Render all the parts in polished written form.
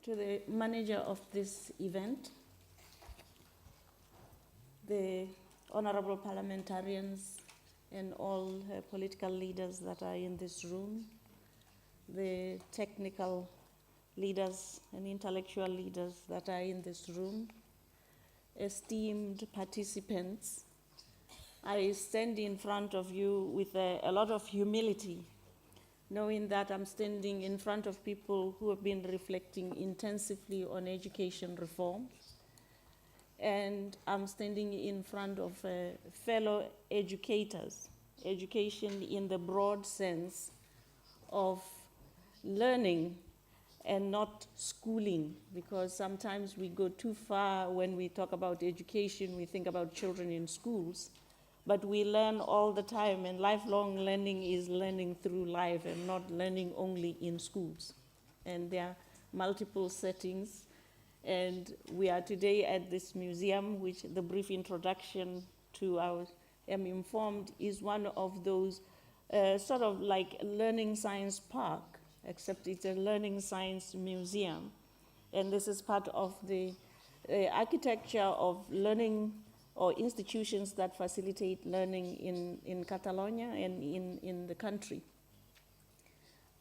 to the manager of this event, the honorable parliamentarians and all political leaders that are in this room, the technical leaders and intellectual leaders that are in this room, esteemed participants, I stand in front of you with a lot of humility, knowing that I'm standing in front of people who have been reflecting intensively on education reform. And I'm standing in front of fellow educators, education in the broad sense of learning and not schooling, because sometimes we go too far when we talk about education, we think about children in schools. But we learn all the time, and lifelong learning is learning through life and not learning only in schools. And there are multiple settings. And we are today at this museum, which the brief introduction to I am informed is one of those sort of like learning science park, except it's a learning science museum. And this is part of the architecture of learning or institutions that facilitate learning in Catalonia and in the country.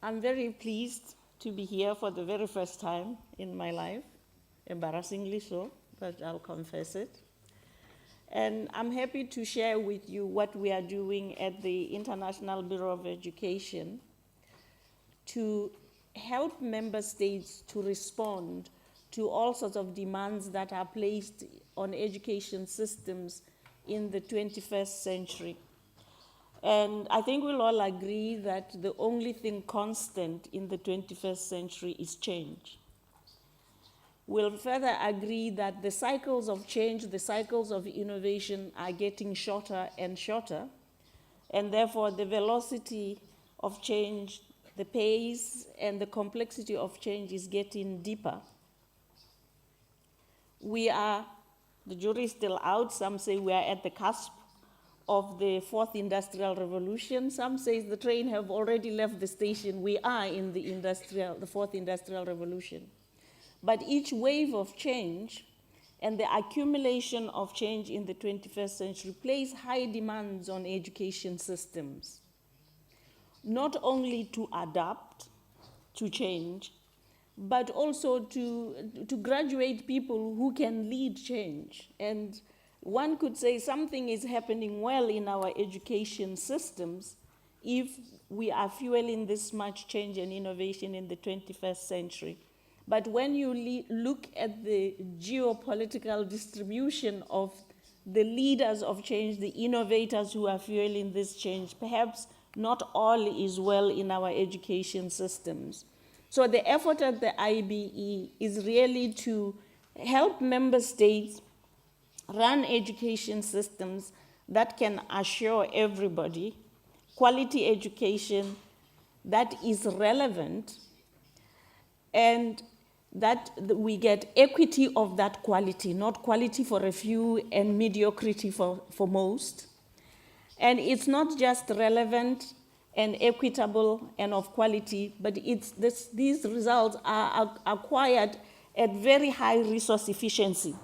I'm very pleased to be here for the very first time in my life, embarrassingly so, but I'll confess it. And I'm happy to share with you what we are doing at the International Bureau of Education to help member states to respond to all sorts of demands that are placed on education systems in the 21st century. And I think we'll all agree that the only thing constant in the 21st century is change. We'll further agree that the cycles of change, the cycles of innovation are getting shorter and shorter, and therefore the velocity of change, the pace and the complexity of change is getting deeper. We are, the jury is still out. Some say we are at the cusp of the fourth industrial revolution. Some say the train have already left the station. We are in the fourth industrial revolution. But each wave of change and the accumulation of change in the 21st century place high demands on education systems, not only to adapt to change, but also to graduate people who can lead change. And one could say something is happening well in our education systems if we are fueling this much change and innovation in the 21st century. But when you look at the geopolitical distribution of the leaders of change, the innovators who are fueling this change, perhaps not all is well in our education systems. So the effort at the IBE is really to help member states run education systems that can assure everybody quality education that is relevant and that we get equity of that quality, not quality for a few and mediocrity for most. And it's not just relevant and equitable and of quality, but these results are acquired at very high resource efficiency,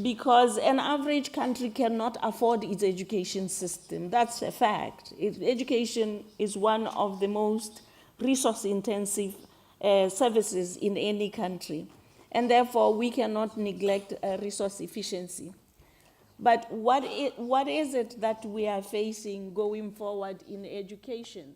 because an average country cannot afford its education system. That's a fact. Education is one of the most resource-intensive services in any country, and therefore we cannot neglect resource efficiency. But what is it that we are facing going forward in education?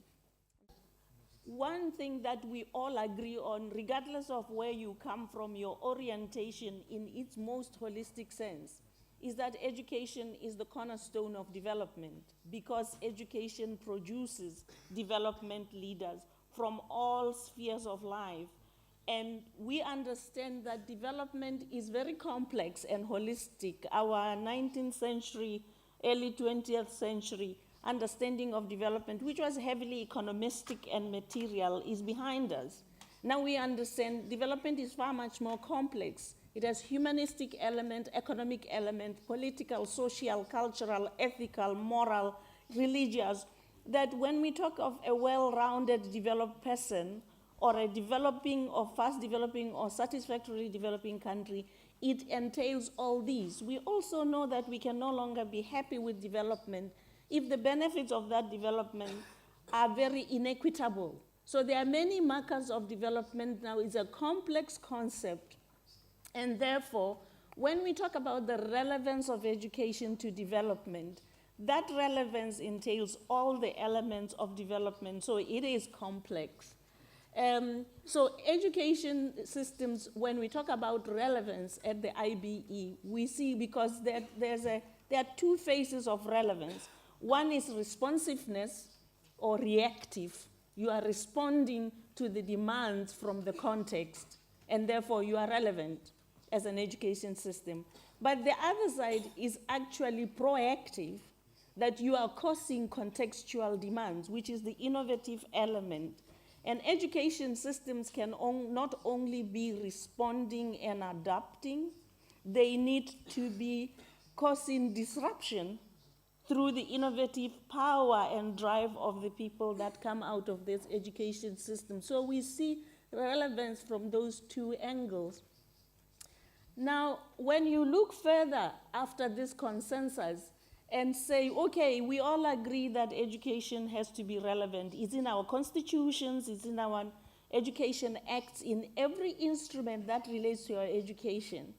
One thing that we all agree on, regardless of where you come from, your orientation in its most holistic sense, is that education is the cornerstone of development, because education produces development leaders from all spheres of life. And we understand that development is very complex and holistic. Our 19th century, early 20th century understanding of development, which was heavily economistic and material, is behind us. Now we understand development is far much more complex. It has humanistic element, economic element, political, social, cultural, ethical, moral, religious, that when we talk of a well-rounded, developed person, or a developing or fast developing or satisfactorily developing country, it entails all these. We also know that we can no longer be happy with development if the benefits of that development are very inequitable. So there are many markers of development now. It's a complex concept. And therefore, when we talk about the relevance of education to development, that relevance entails all the elements of development, so it is complex. So education systems, when we talk about relevance at the IBE, we see because there are two phases of relevance. One is responsiveness or reactive. You are responding to the demands from the context, and therefore you are relevant as an education system. But the other side is actually proactive, that you are causing contextual demands, which is the innovative element. And education systems can not only be responding and adapting, they need to be causing disruption through the innovative power and drive of the people that come out of this education system. So we see relevance from those two angles. Now, when you look further after this consensus and say, okay, we all agree that education has to be relevant. It's in our constitutions, it's in our education acts, in every instrument that relates to our education.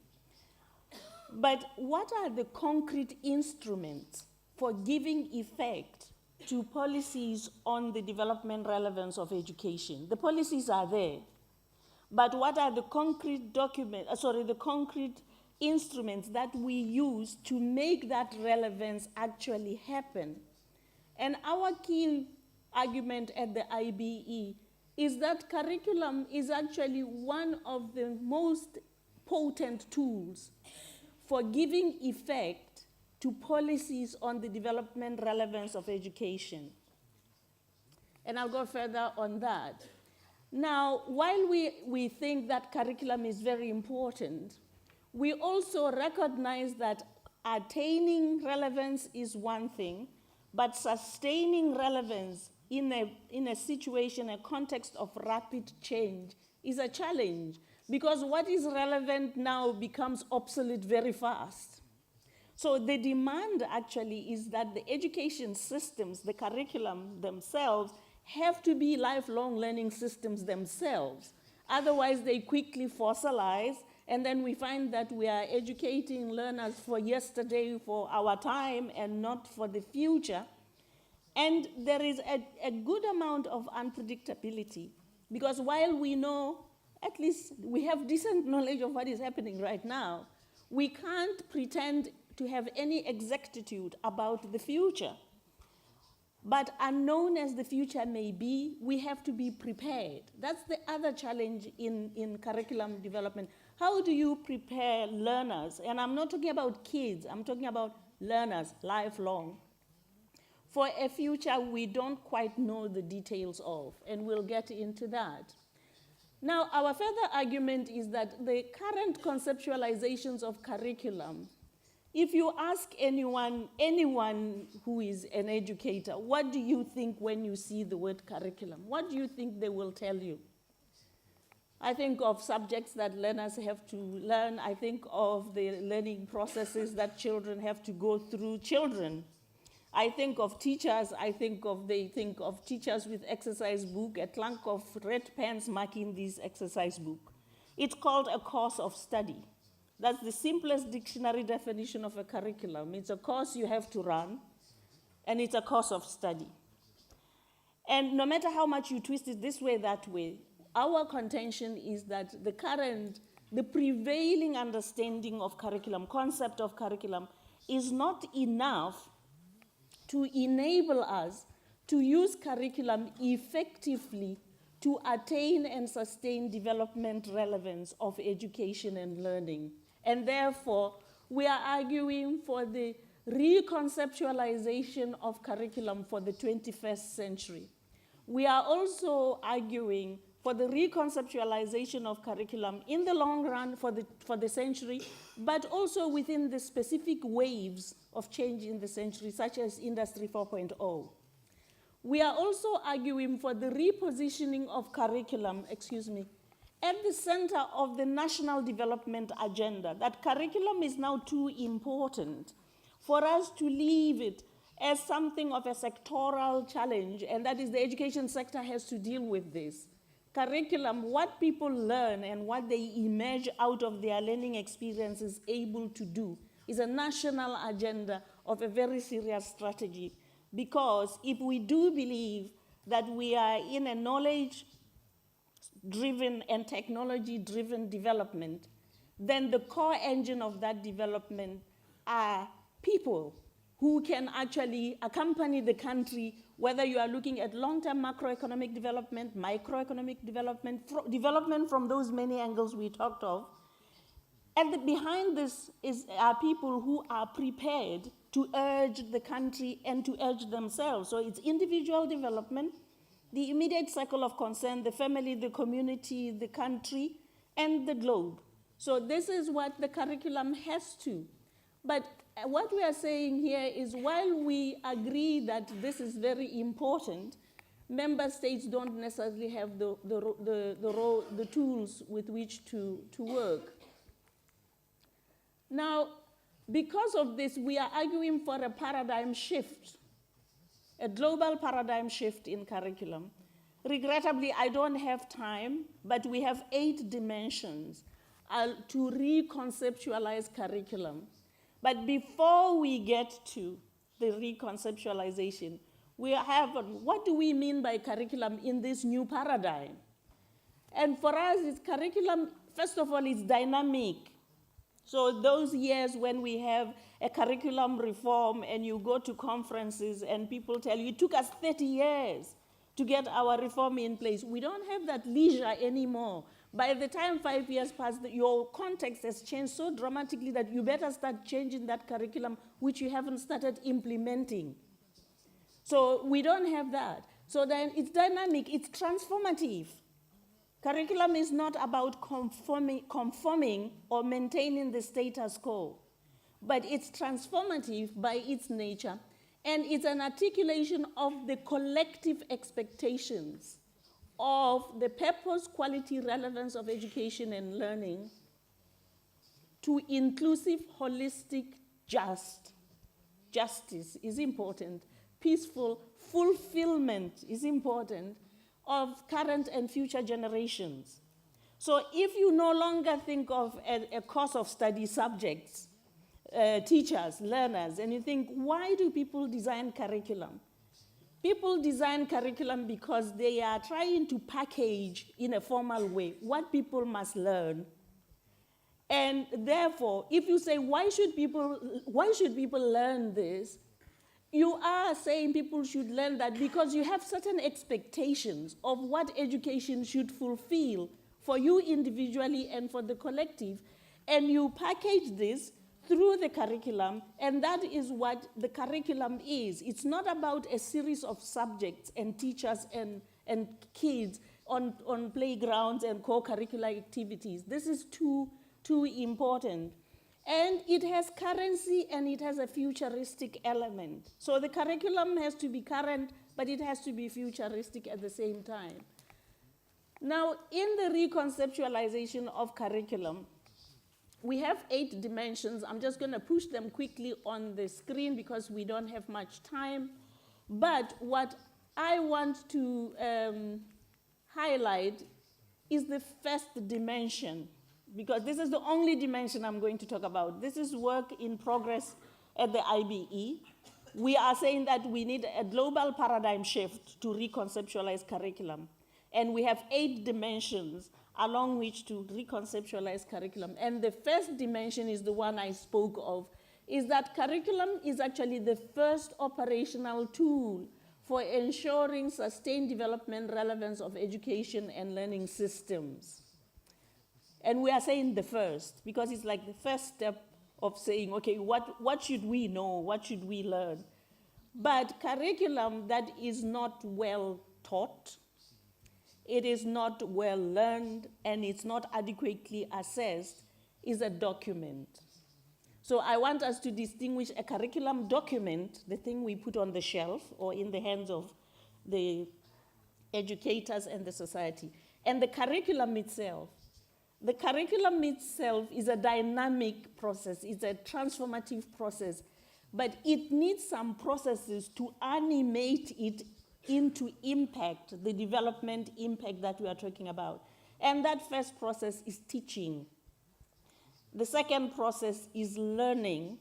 But what are the concrete instruments for giving effect to policies on the development relevance of education? The policies are there. But what are the concrete the concrete instruments that we use to make that relevance actually happen? And our key argument at the IBE is that curriculum is actually one of the most potent tools for giving effect to policies on the development relevance of education. And I'll go further on that. Now, while we think that curriculum is very important, we also recognize that attaining relevance is one thing, but sustaining relevance in a situation, a context of rapid change is a challenge, because what is relevant now becomes obsolete very fast. So the demand actually is that the education systems, the curriculum themselves, have to be lifelong learning systems themselves. Otherwise, they quickly fossilize, and then we find that we are educating learners for yesterday, for our time, and not for the future. And there is a good amount of unpredictability, because while we know, at least we have decent knowledge of what is happening right now, we can't pretend to have any exactitude about the future. But unknown as the future may be, we have to be prepared. That's the other challenge in curriculum development. How do you prepare learners? And I'm not talking about kids, I'm talking about learners, lifelong, for a future we don't quite know the details of, and we'll get into that. Now, our further argument is that the current conceptualizations of curriculum, if you ask anyone who is an educator, what do you think when you see the word curriculum? What do you think they will tell you? I think of subjects that learners have to learn. I think of the learning processes that children have to go through. Children. I think of teachers. They think of teachers with exercise book, a clunk of red pens marking this exercise book. It's called a course of study. That's the simplest dictionary definition of a curriculum. It's a course you have to run, and it's a course of study. And no matter how much you twist it this way, that way, our contention is that the prevailing understanding of curriculum, concept of curriculum, is not enough to enable us to use curriculum effectively to attain and sustain development relevance of education and learning. And therefore, we are arguing for the reconceptualization of curriculum for the 21st century. We are also arguing for the reconceptualization of curriculum in the long run for the century, but also within the specific waves of change in the century, such as Industry 4.0. We are also arguing for the repositioning of curriculum, at the center of the national development agenda. That curriculum is now too important for us to leave it as something of a sectoral challenge, and that is the education sector has to deal with this. Curriculum, what people learn and what they emerge out of their learning experience is able to do, is a national agenda of a very serious strategy. Because if we do believe that we are in a knowledge-driven and technology-driven development, then the core engine of that development are people who can actually accompany the country, whether you are looking at long-term macroeconomic development, microeconomic development, development from those many angles we talked of. And behind this are people who are prepared to urge the country and to urge themselves. So it's individual development, the immediate circle of concern, the family, the community, the country, and the globe. So this is what the curriculum has to. But what we are saying here is while we agree that this is very important, member states don't necessarily have the tools with which to work. Now, because of this, we are arguing for a paradigm shift, a global paradigm shift in curriculum. Regrettably, I don't have time, but we have 8 dimensions to reconceptualize curriculum. But before we get to the reconceptualization, we have what do we mean by curriculum in this new paradigm? And for us, it's curriculum, first of all, it's dynamic. So those years when we have a curriculum reform and you go to conferences and people tell you, it took us 30 years to get our reform in place. We don't have that leisure anymore. By the time 5 years pass, your context has changed so dramatically that you better start changing that curriculum, which you haven't started implementing. So we don't have that. So then it's dynamic, it's transformative. Curriculum is not about conforming or maintaining the status quo, but it's transformative by its nature, and it's an articulation of the collective expectations of the purpose, quality, relevance of education and learning to inclusive, holistic, justice is important, peaceful fulfillment is important, of current and future generations. So if you no longer think of a course of study subjects, teachers, learners, and you think, why do people design curriculum? People design curriculum because they are trying to package in a formal way what people must learn. And therefore, if you say, why should people learn this? You are saying people should learn that because you have certain expectations of what education should fulfill for you individually and for the collective, and you package this through the curriculum, and that is what the curriculum is. It's not about a series of subjects and teachers and kids on playgrounds and co-curricular activities. This is too important. And it has currency and it has a futuristic element. So the curriculum has to be current, but it has to be futuristic at the same time. Now, in the reconceptualization of curriculum, we have 8 dimensions. I'm just going to push them quickly on the screen because we don't have much time. But what I want to highlight is the first dimension, because this is the only dimension I'm going to talk about. This is work in progress at the IBE. We are saying that we need a global paradigm shift to reconceptualize curriculum. And we have 8 dimensions along which to reconceptualize curriculum. And the first dimension is the one I spoke of, is that curriculum is actually the first operational tool for ensuring sustained development relevance of education and learning systems. And we are saying the first, because it's like the first step of saying, okay, what should we know? What should we learn? But curriculum that is not well taught, it is not well learned, and it's not adequately assessed, is a document. So I want us to distinguish a curriculum document, the thing we put on the shelf or in the hands of the educators and the society. And the curriculum itself is a dynamic process, it's a transformative process, but it needs some processes to animate it into impact, the development impact that we are talking about. And that first process is teaching. The second process is learning.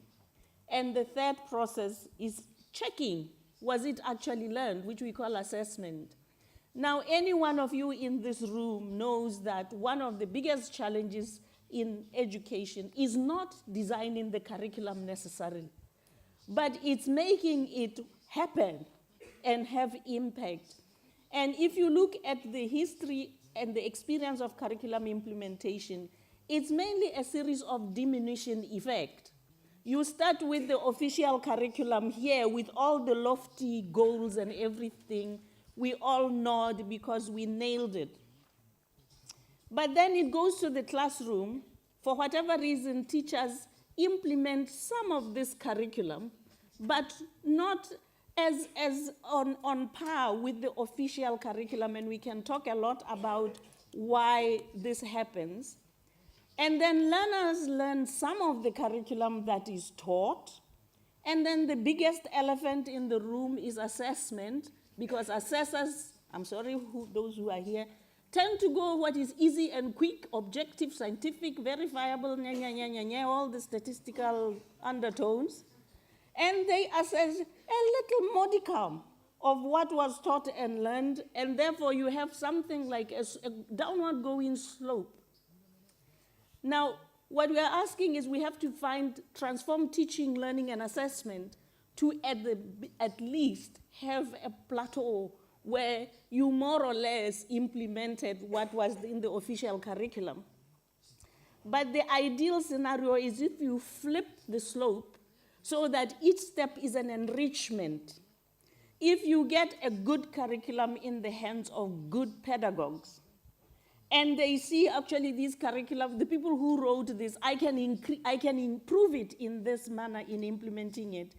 And the third process is checking. Was it actually learned, which we call assessment. Now, any one of you in this room knows that one of the biggest challenges in education is not designing the curriculum necessarily, but it's making it happen and have impact. And if you look at the history and the experience of curriculum implementation, it's mainly a series of diminution effect. You start with the official curriculum here with all the lofty goals and everything. We all nod because we nailed it. But then it goes to the classroom. For whatever reason, teachers implement some of this curriculum, but not as on par with the official curriculum, and we can talk a lot about why this happens. And then learners learn some of the curriculum that is taught, and then the biggest elephant in the room is assessment, because assessors, I'm sorry, those who are here, tend to go what is easy and quick, objective, scientific, verifiable, all the statistical undertones. And they assess a little modicum of what was taught and learned, and therefore you have something like a downward going slope. Now, what we are asking is we have to transform teaching, learning, and assessment to at least have a plateau where you more or less implemented what was in the official curriculum. But the ideal scenario is if you flip the slope so that each step is an enrichment. If you get a good curriculum in the hands of good pedagogues, and they see actually this curriculum, the people who wrote this, I can improve it in this manner in implementing it.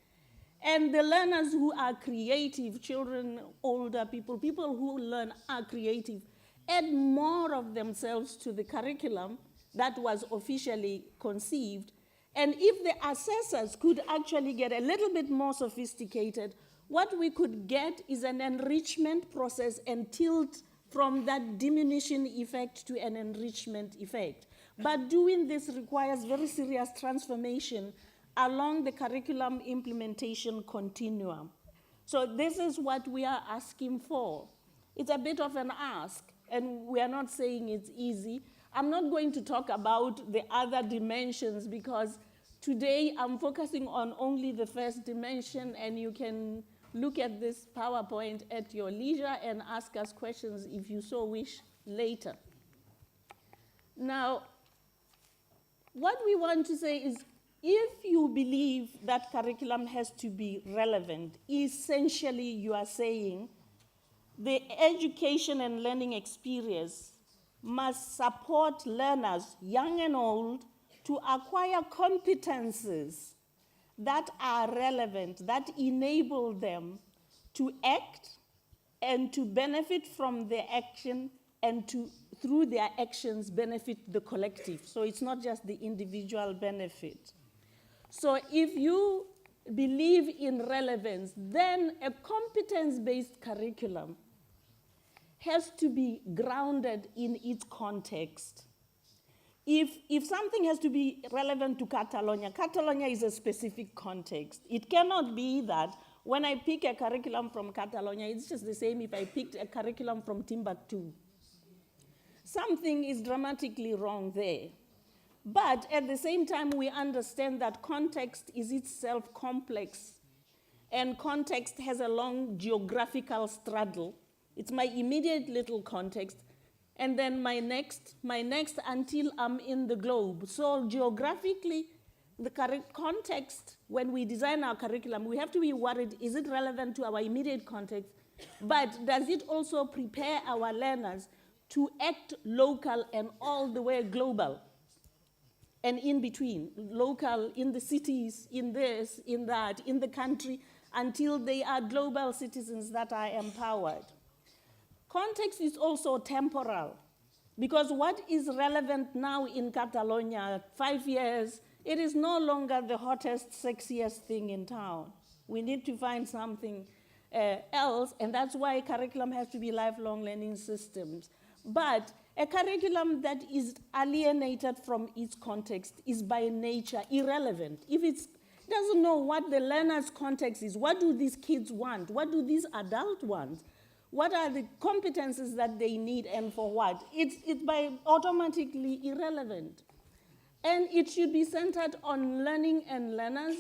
And the learners who are creative, children, older people, people who learn are creative, add more of themselves to the curriculum that was officially conceived. And if the assessors could actually get a little bit more sophisticated, what we could get is an enrichment process and tilt from that diminution effect to an enrichment effect. But doing this requires very serious transformation along the curriculum implementation continuum. So this is what we are asking for. It's a bit of an ask, and we are not saying it's easy. I'm not going to talk about the other dimensions because today I'm focusing on only the first dimension, and you can look at this PowerPoint at your leisure and ask us questions if you so wish later. Now, what we want to say is if you believe that curriculum has to be relevant, essentially you are saying the education and learning experience must support learners, young and old, to acquire competences that are relevant, that enable them to act and to benefit from their action and to, through their actions, benefit the collective. So it's not just the individual benefit. So if you believe in relevance, then a competence-based curriculum has to be grounded in its context. If something has to be relevant to Catalonia, Catalonia is a specific context. It cannot be that when I pick a curriculum from Catalonia, it's just the same if I picked a curriculum from Timbuktu. Something is dramatically wrong there. But at the same time, we understand that context is itself complex, and context has a long geographical straddle. It's my immediate little context, and then my next until I'm in the globe. So geographically, the correct context, when we design our curriculum, we have to be worried, is it relevant to our immediate context? But does it also prepare our learners to act local and all the way global? And in between, local, in the cities, in this, in that, in the country, until they are global citizens that are empowered. Context is also temporal, because what is relevant now in Catalonia, 5 years, it is no longer the hottest, sexiest thing in town. We need to find something else, and that's why curriculum has to be lifelong learning systems. But a curriculum that is alienated from its context is by nature irrelevant. If it doesn't know what the learner's context is, what do these kids want? What do these adults want? What are the competences that they need and for what? It's by automatically irrelevant. And it should be centered on learning and learners,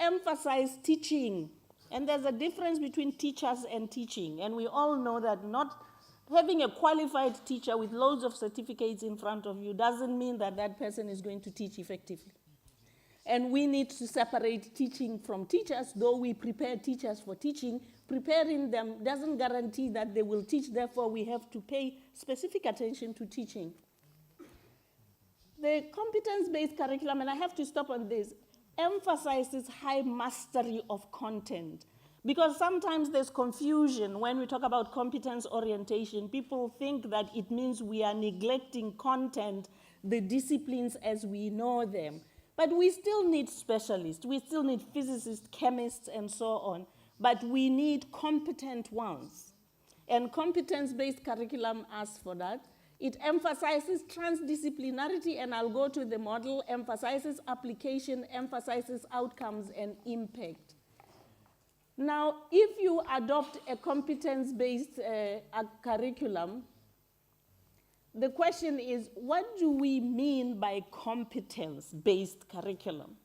emphasize teaching. And there's a difference between teachers and teaching. And we all know that not having a qualified teacher with loads of certificates in front of you doesn't mean that that person is going to teach effectively. And we need to separate teaching from teachers, though we prepare teachers for teaching. Preparing them doesn't guarantee that they will teach, therefore we have to pay specific attention to teaching. The competence-based curriculum, and I have to stop on this, emphasizes high mastery of content. Because sometimes there's confusion when we talk about competence orientation. People think that it means we are neglecting content, the disciplines as we know them. But we still need specialists. We still need physicists, chemists, and so on. But we need competent ones. And competence-based curriculum asks for that. It emphasizes transdisciplinarity, and I'll go to the model, emphasizes application, emphasizes outcomes and impact. Now, if you adopt a competence-based curriculum, the question is, what do we mean by competence-based curriculum?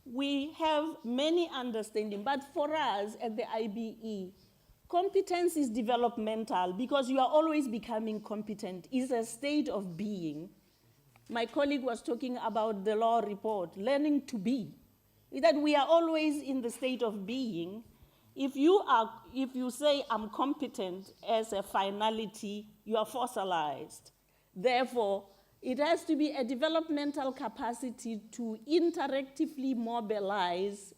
We have many understanding, but for us at the IBE, competence is developmental because you are always becoming competent. It's a state of being. My colleague was talking about the law report, learning to be. That we are always in the state of being. If you say I'm competent as a finality, you are fossilized. Therefore, it has to be a developmental capacity to interactively mobilize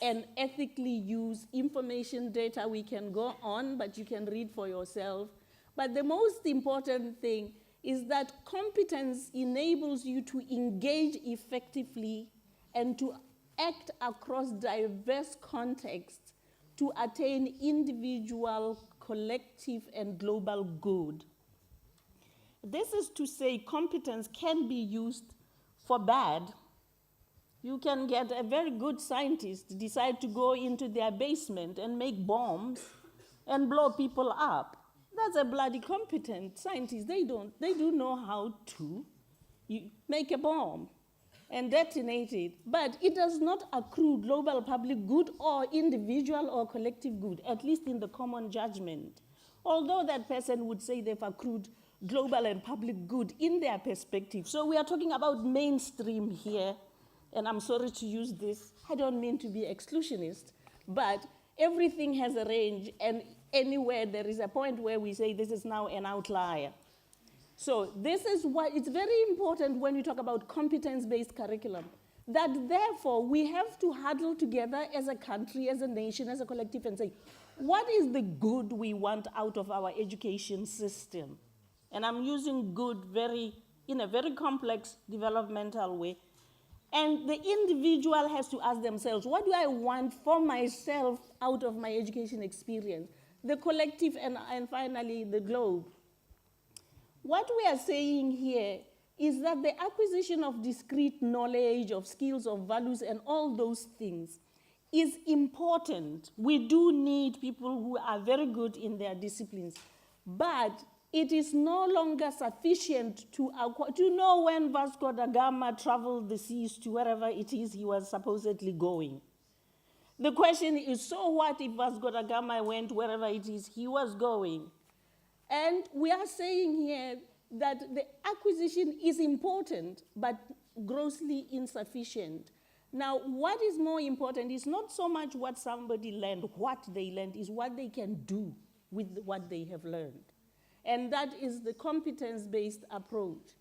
and ethically use information data. We can go on, but you can read for yourself. But the most important thing is that competence enables you to engage effectively and to act across diverse contexts to attain individual, collective, and global good. This is to say competence can be used for bad. You can get a very good scientist decide to go into their basement and make bombs and blow people up. That's a bloody competent scientist. They do know how to make a bomb and detonate it, but it does not accrue global public good or individual or collective good, at least in the common judgment. Although that person would say they've accrued global and public good in their perspective. So we are talking about mainstream here, and I'm sorry to use this. I don't mean to be exclusionist, but everything has a range, and anywhere there is a point where we say this is now an outlier. So this is why it's very important when we talk about competence-based curriculum, that therefore we have to huddle together as a country, as a nation, as a collective, and say, what is the good we want out of our education system? And I'm using good in a very complex developmental way. And the individual has to ask themselves, what do I want for myself out of my education experience? The collective and finally the globe. What we are saying here is that the acquisition of discrete knowledge, of skills, of values, and all those things is important. We do need people who are very good in their disciplines, but it is no longer sufficient to know when Vasco da Gama traveled the seas to wherever it is he was supposedly going. The question is, so what if Vasco da Gama went wherever it is he was going? And we are saying here that the acquisition is important, but grossly insufficient. Now, what is more important is not so much what somebody learned, what they learned, is what they can do with what they have learned. And that is the competence-based approach.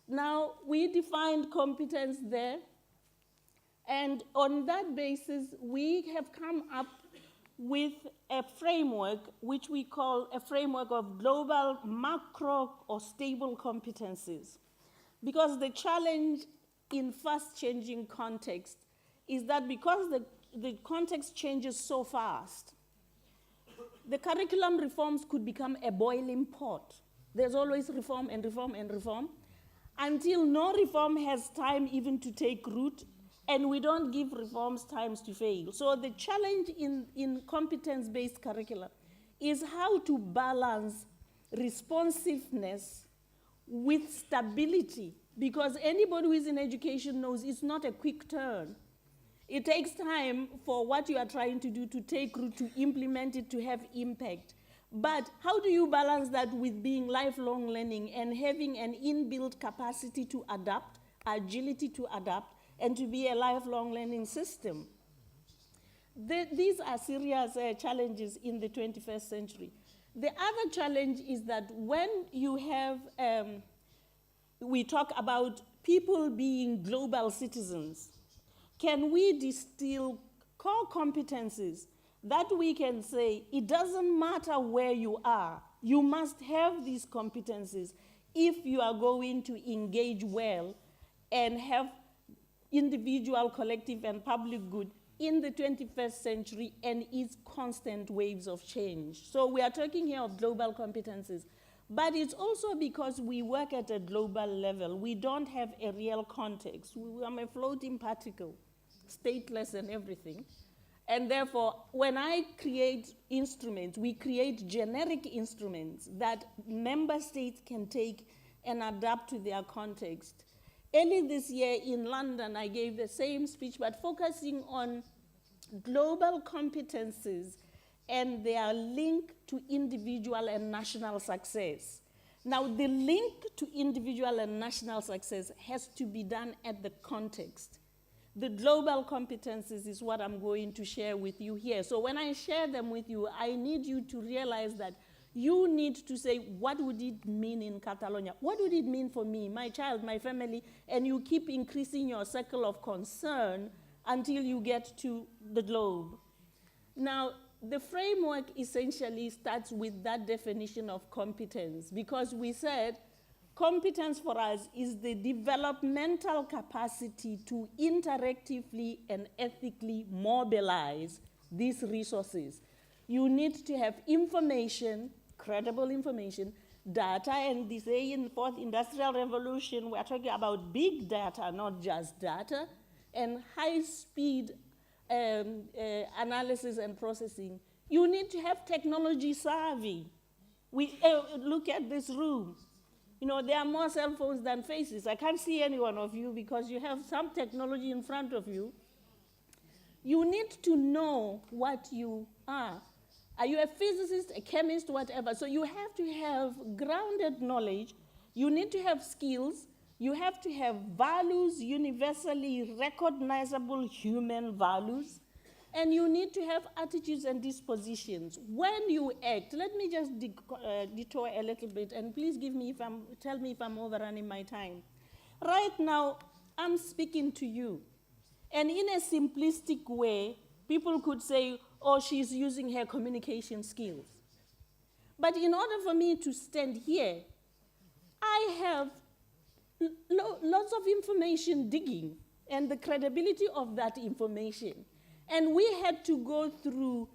Now, we defined competence there And on that basis, we have come up with a framework which we call a framework of global macro or stable competencies. Because the challenge in fast-changing context is that because the context changes so fast, the curriculum reforms could become a boiling pot. There's always reform and reform and reform, until no reform has time even to take root, and we don't give reforms times to fail. So the challenge in competence-based curricula is how to balance responsiveness with stability, because anybody who is in education knows it's not a quick turn. It takes time for what you are trying to do to take root, to implement it, to have impact. But how do you balance that with being lifelong learning and having an inbuilt capacity to adapt, agility to adapt, and to be a lifelong learning system? These are serious challenges in the 21st century. The other challenge is that when you have, we talk about people being global citizens, can we distill core competencies that we can say it doesn't matter where you are, you must have these competencies if you are going to engage well and have individual, collective, and public good in the 21st century and its constant waves of change. So we are talking here of global competencies, but it's also because we work at a global level. We don't have a real context. I'm a floating particle, stateless and everything. And therefore, when I create instruments, we create generic instruments that member states can take and adapt to their context. Early this year in London, I gave the same speech, but focusing on global competencies and their link to individual and national success. Now, the link to individual and national success has to be done at the context. The global competencies is what I'm going to share with you here. So when I share them with you, I need you to realize that you need to say, what would it mean in Catalonia? What would it mean for me, my child, my family? And you keep increasing your circle of concern until you get to the globe. Now, the framework essentially starts with that definition of competence, because we said competence for us is the developmental capacity to interactively and ethically mobilize these resources. You need to have information, credible information, data, and they say in the fourth industrial revolution, we're talking about big data, not just data, and high-speed analysis and processing. You need to have technology savvy. We look at this room. You know, there are more cell phones than faces. I can't see any one of you because you have some technology in front of you. You need to know what you are. Are you a physicist, a chemist, whatever? So you have to have grounded knowledge. You need to have skills. You have to have values, universally recognizable human values. And you need to have attitudes and dispositions. When you act, let me just detour a little bit, and please tell me if I'm overrunning my time. Right now, I'm speaking to you. And in a simplistic way, people could say, oh, she's using her communication skills. But in order for me to stand here, I have lots of information digging and the credibility of that information. And we had to go through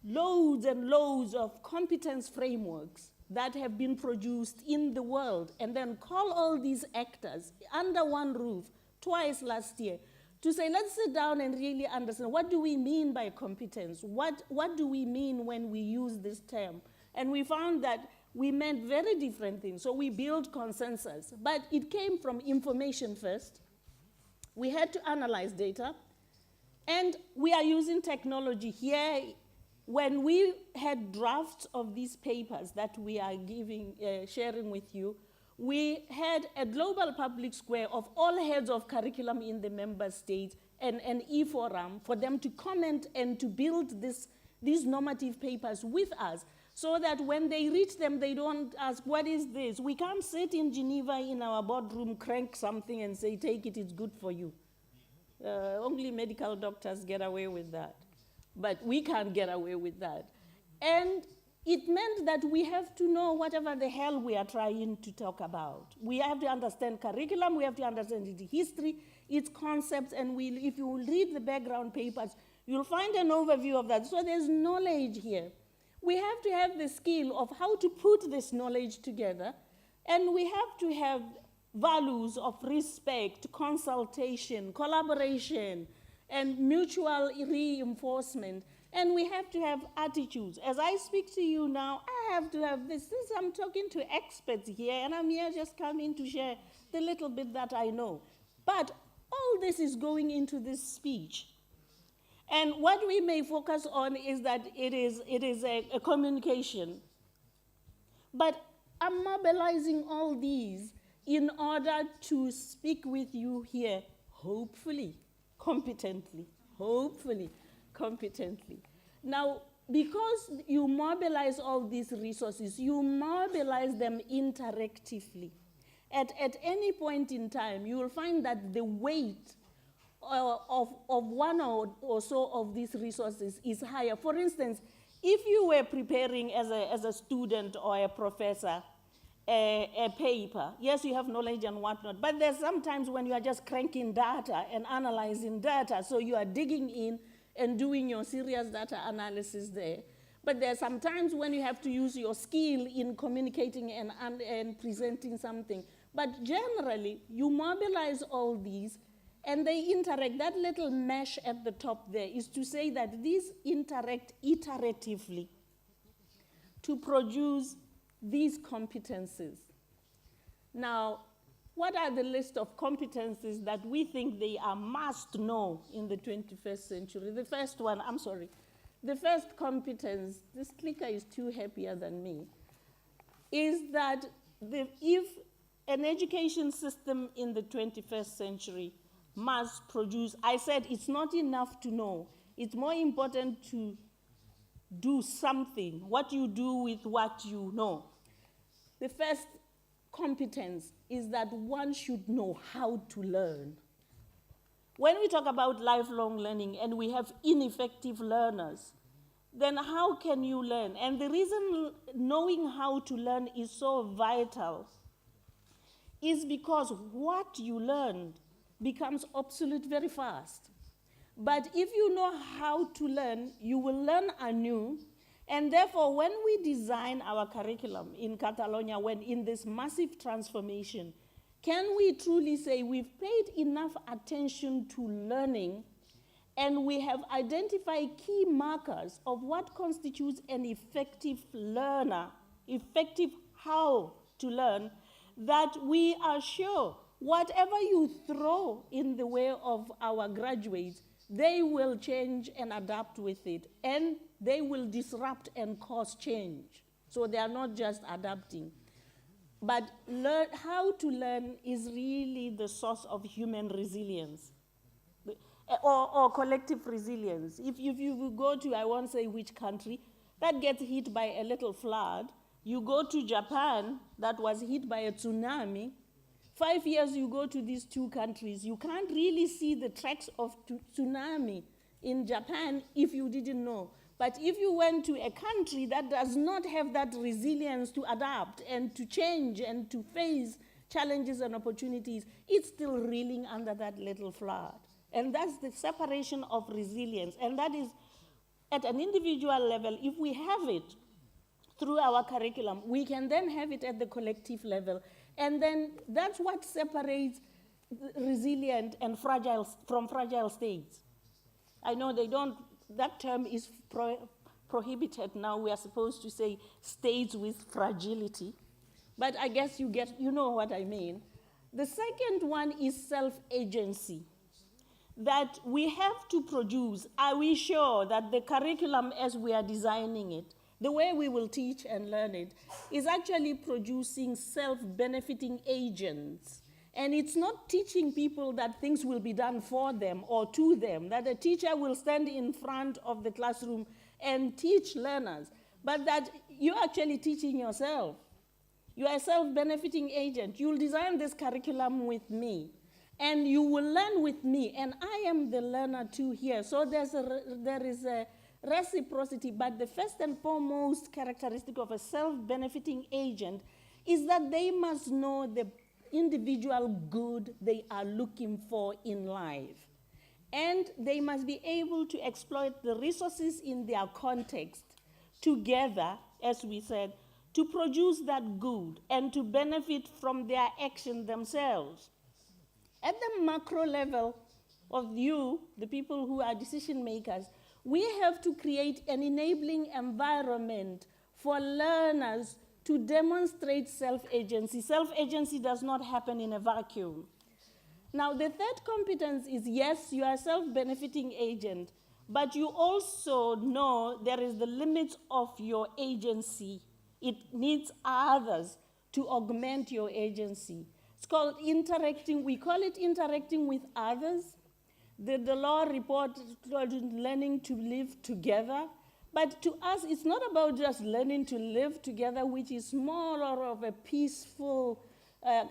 loads and loads of competence frameworks that have been produced in the world, and then call all these actors under one roof twice last year to say, let's sit down and really understand, what do we mean by competence? What do we mean when we use this term? And we found that we meant very different things. So we built consensus. But it came from information first. We had to analyze data. And we are using technology here. When we had drafts of these papers that we are sharing with you, we had a global public square of all heads of curriculum in the member states and an e-forum for them to comment and to build these normative papers with us, so that when they reach them, they don't ask, what is this? We can't sit in Geneva in our boardroom, crank something and say, take it, it's good for you. Only medical doctors get away with that. But we can't get away with that. And it meant that we have to know whatever the hell we are trying to talk about. We have to understand curriculum, we have to understand its history, its concepts, and if you read the background papers, you'll find an overview of that. So there's knowledge here. We have to have the skill of how to put this knowledge together, and we have to have values of respect, consultation, collaboration, and mutual reinforcement. And we have to have attitudes. As I speak to you now, I have to have this. I'm talking to experts here, and I'm here just coming to share the little bit that I know. But all this is going into this speech. And what we may focus on is that it is a communication. But I'm mobilizing all these in order to speak with you here, hopefully, competently. Now, because you mobilize all these resources, you mobilize them interactively. At any point in time, you will find that the weight of one or so of these resources is higher. For instance, if you were preparing as a student or a professor a paper, yes, you have knowledge and whatnot, but there's sometimes when you are just cranking data and analyzing data, so you are digging in and doing your serious data analysis there. But there's sometimes when you have to use your skill in communicating and presenting something. But generally, you mobilize all these, and they interact. That little mesh at the top there is to say that these interact iteratively to produce these competencies. Now, what are the list of competencies that we think they are must know in the 21st century? The first one, the first competence, this clicker is too happier than me, is that if an education system in the 21st century must produce, I said it's not enough to know, it's more important to do something, what you do with what you know. The first competence is that one should know how to learn. When we talk about lifelong learning and we have ineffective learners, then how can you learn? And the reason knowing how to learn is so vital is because what you learned becomes obsolete very fast. But if you know how to learn, you will learn anew. And therefore, when we design our curriculum in Catalonia, when in this massive transformation, can we truly say we've paid enough attention to learning and we have identified key markers of what constitutes an effective learner, effective how to learn, that we are sure whatever you throw in the way of our graduates, they will change and adapt with it, and they will disrupt and cause change. So they are not just adapting. But how to learn is really the source of human resilience, or collective resilience. If you go to, I won't say which country, that gets hit by a little flood, you go to Japan, that was hit by a tsunami, 5 years you go to these two countries, you can't really see the tracks of tsunami in Japan if you didn't know. But if you went to a country that does not have that resilience to adapt and to change and to face challenges and opportunities, it's still reeling under that little flood. And that's the separation of resilience. And that is at an individual level. If we have it through our curriculum, we can then have it at the collective level. And then that's what separates resilient and fragile from fragile states. I know they don't, that term is prohibited now. We are supposed to say states with fragility. But I guess you know what I mean. The second one is self-agency. That we have to produce, are we sure that the curriculum as we are designing it, the way we will teach and learn it, is actually producing self-benefiting agents. And it's not teaching people that things will be done for them or to them, that a teacher will stand in front of the classroom and teach learners, but that you're actually teaching yourself. You are a self-benefiting agent. You'll design this curriculum with me. and you will learn with me, and I am the learner too here. So there is a reciprocity, but the first and foremost characteristic of a self-benefiting agent is that they must know the individual good they are looking for in life. And they must be able to exploit the resources in their context together, as we said, to produce that good and to benefit from their action themselves. At the macro level of you, the people who are decision makers, we have to create an enabling environment for learners to demonstrate self-agency. Self-agency does not happen in a vacuum. Now, the third competence is, yes, you are a self-benefiting agent, but you also know there is the limit of your agency. It needs others to augment your agency. It's called interacting, we call it interacting with others. The law report called learning to live together. But to us, it's not about just learning to live together, which is more of a peaceful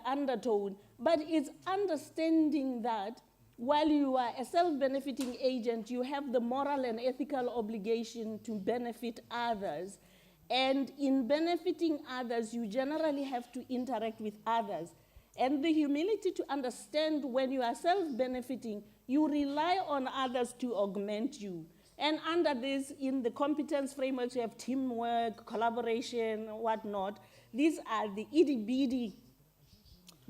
undertone, but it's understanding that while you are a self-benefiting agent, you have the moral and ethical obligation to benefit others. And in benefiting others, you generally have to interact with others. And the humility to understand when you are self-benefiting, you rely on others to augment you. And under this, in the competence framework, you have teamwork, collaboration, whatnot. These are the itty-bitty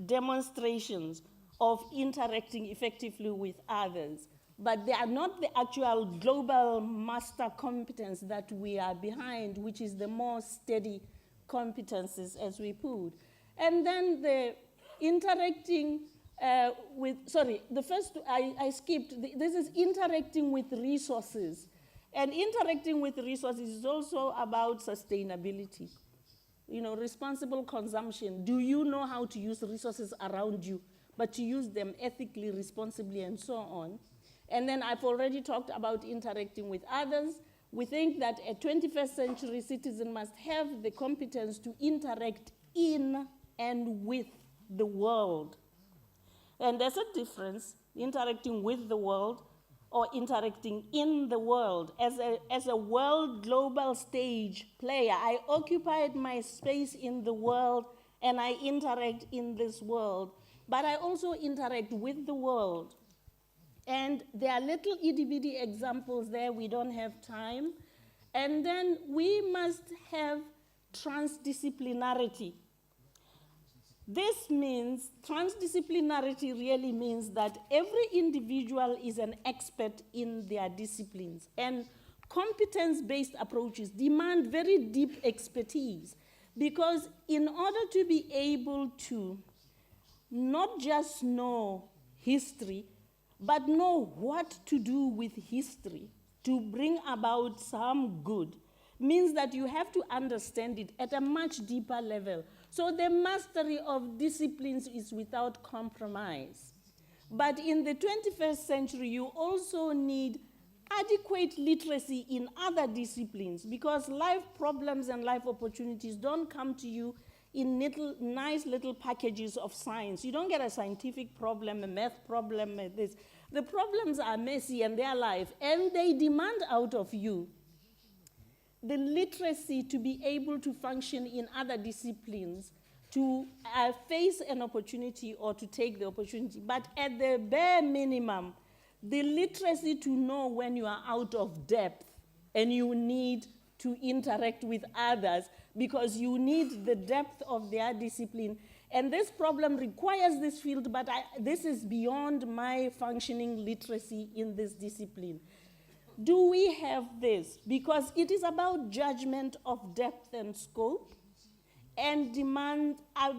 demonstrations of interacting effectively with others. But they are not the actual global master competence that we are behind, which is the more steady competences, as we put. And then the interacting the first, I skipped. This is interacting with resources. And interacting with resources is also about sustainability. You know, responsible consumption. Do you know how to use resources around you, but to use them ethically, responsibly, and so on? And then I've already talked about interacting with others. We think that a 21st century citizen must have the competence to interact in and with the world. And there's a difference, interacting with the world or interacting in the world. As a world global stage player, I occupied my space in the world and I interact in this world, but I also interact with the world. And there are little itty-bitty examples there, we don't have time. And then we must have transdisciplinarity. This means, transdisciplinarity really means that every individual is an expert in their disciplines. And competence-based approaches demand very deep expertise, because in order to be able to not just know history, but know what to do with history to bring about some good, means that you have to understand it at a much deeper level. So the mastery of disciplines is without compromise. But in the 21st century, you also need adequate literacy in other disciplines, because life problems and life opportunities don't come to you in nice little packages of science. You don't get a scientific problem, a math problem, this. The problems are messy and they're life, and they demand out of you the literacy to be able to function in other disciplines, to face an opportunity or to take the opportunity. But at the bare minimum, the literacy to know when you are out of depth and you need to interact with others, because you need the depth of their discipline. And this problem requires this field, but this is beyond my functioning literacy in this discipline. Do we have this? Because it is about judgment of depth and scope, and demand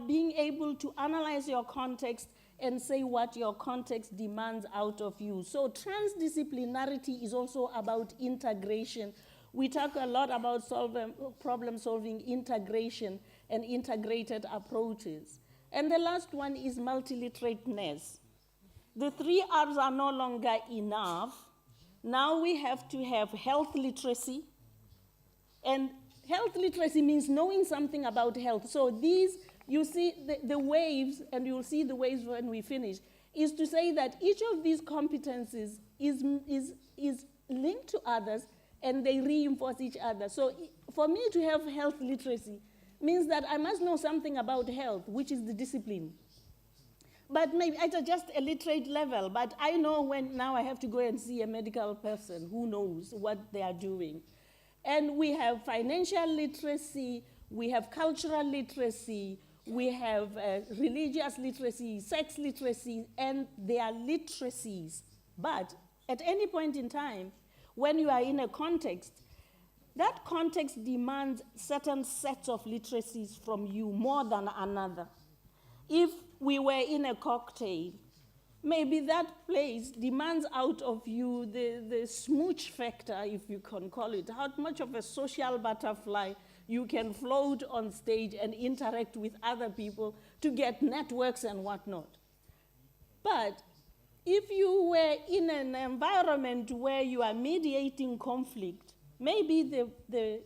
being able to analyze your context and say what your context demands out of you. So transdisciplinarity is also about integration. We talk a lot about problem-solving integration and integrated approaches. And the last one is multiliterateness. The 3 R's are no longer enough. Now we have to have health literacy. And health literacy means knowing something about health. So these, you see the waves, and you'll see the waves when we finish. is to say that each of these competencies is linked to others and they reinforce each other. So for me to have health literacy means that I must know something about health, which is the discipline. But maybe at just a literate level, but I know when now I have to go and see a medical person who knows what they are doing. And we have financial literacy, we have cultural literacy, we have religious literacy, sex literacy, and they are literacies. But at any point in time, when you are in a context, that context demands certain sets of literacies from you more than another. If we were in a cocktail, maybe that place demands out of you the smooch factor, if you can call it, how much of a social butterfly you can float on stage and interact with other people to get networks and whatnot. But if you were in an environment where you are mediating conflict, maybe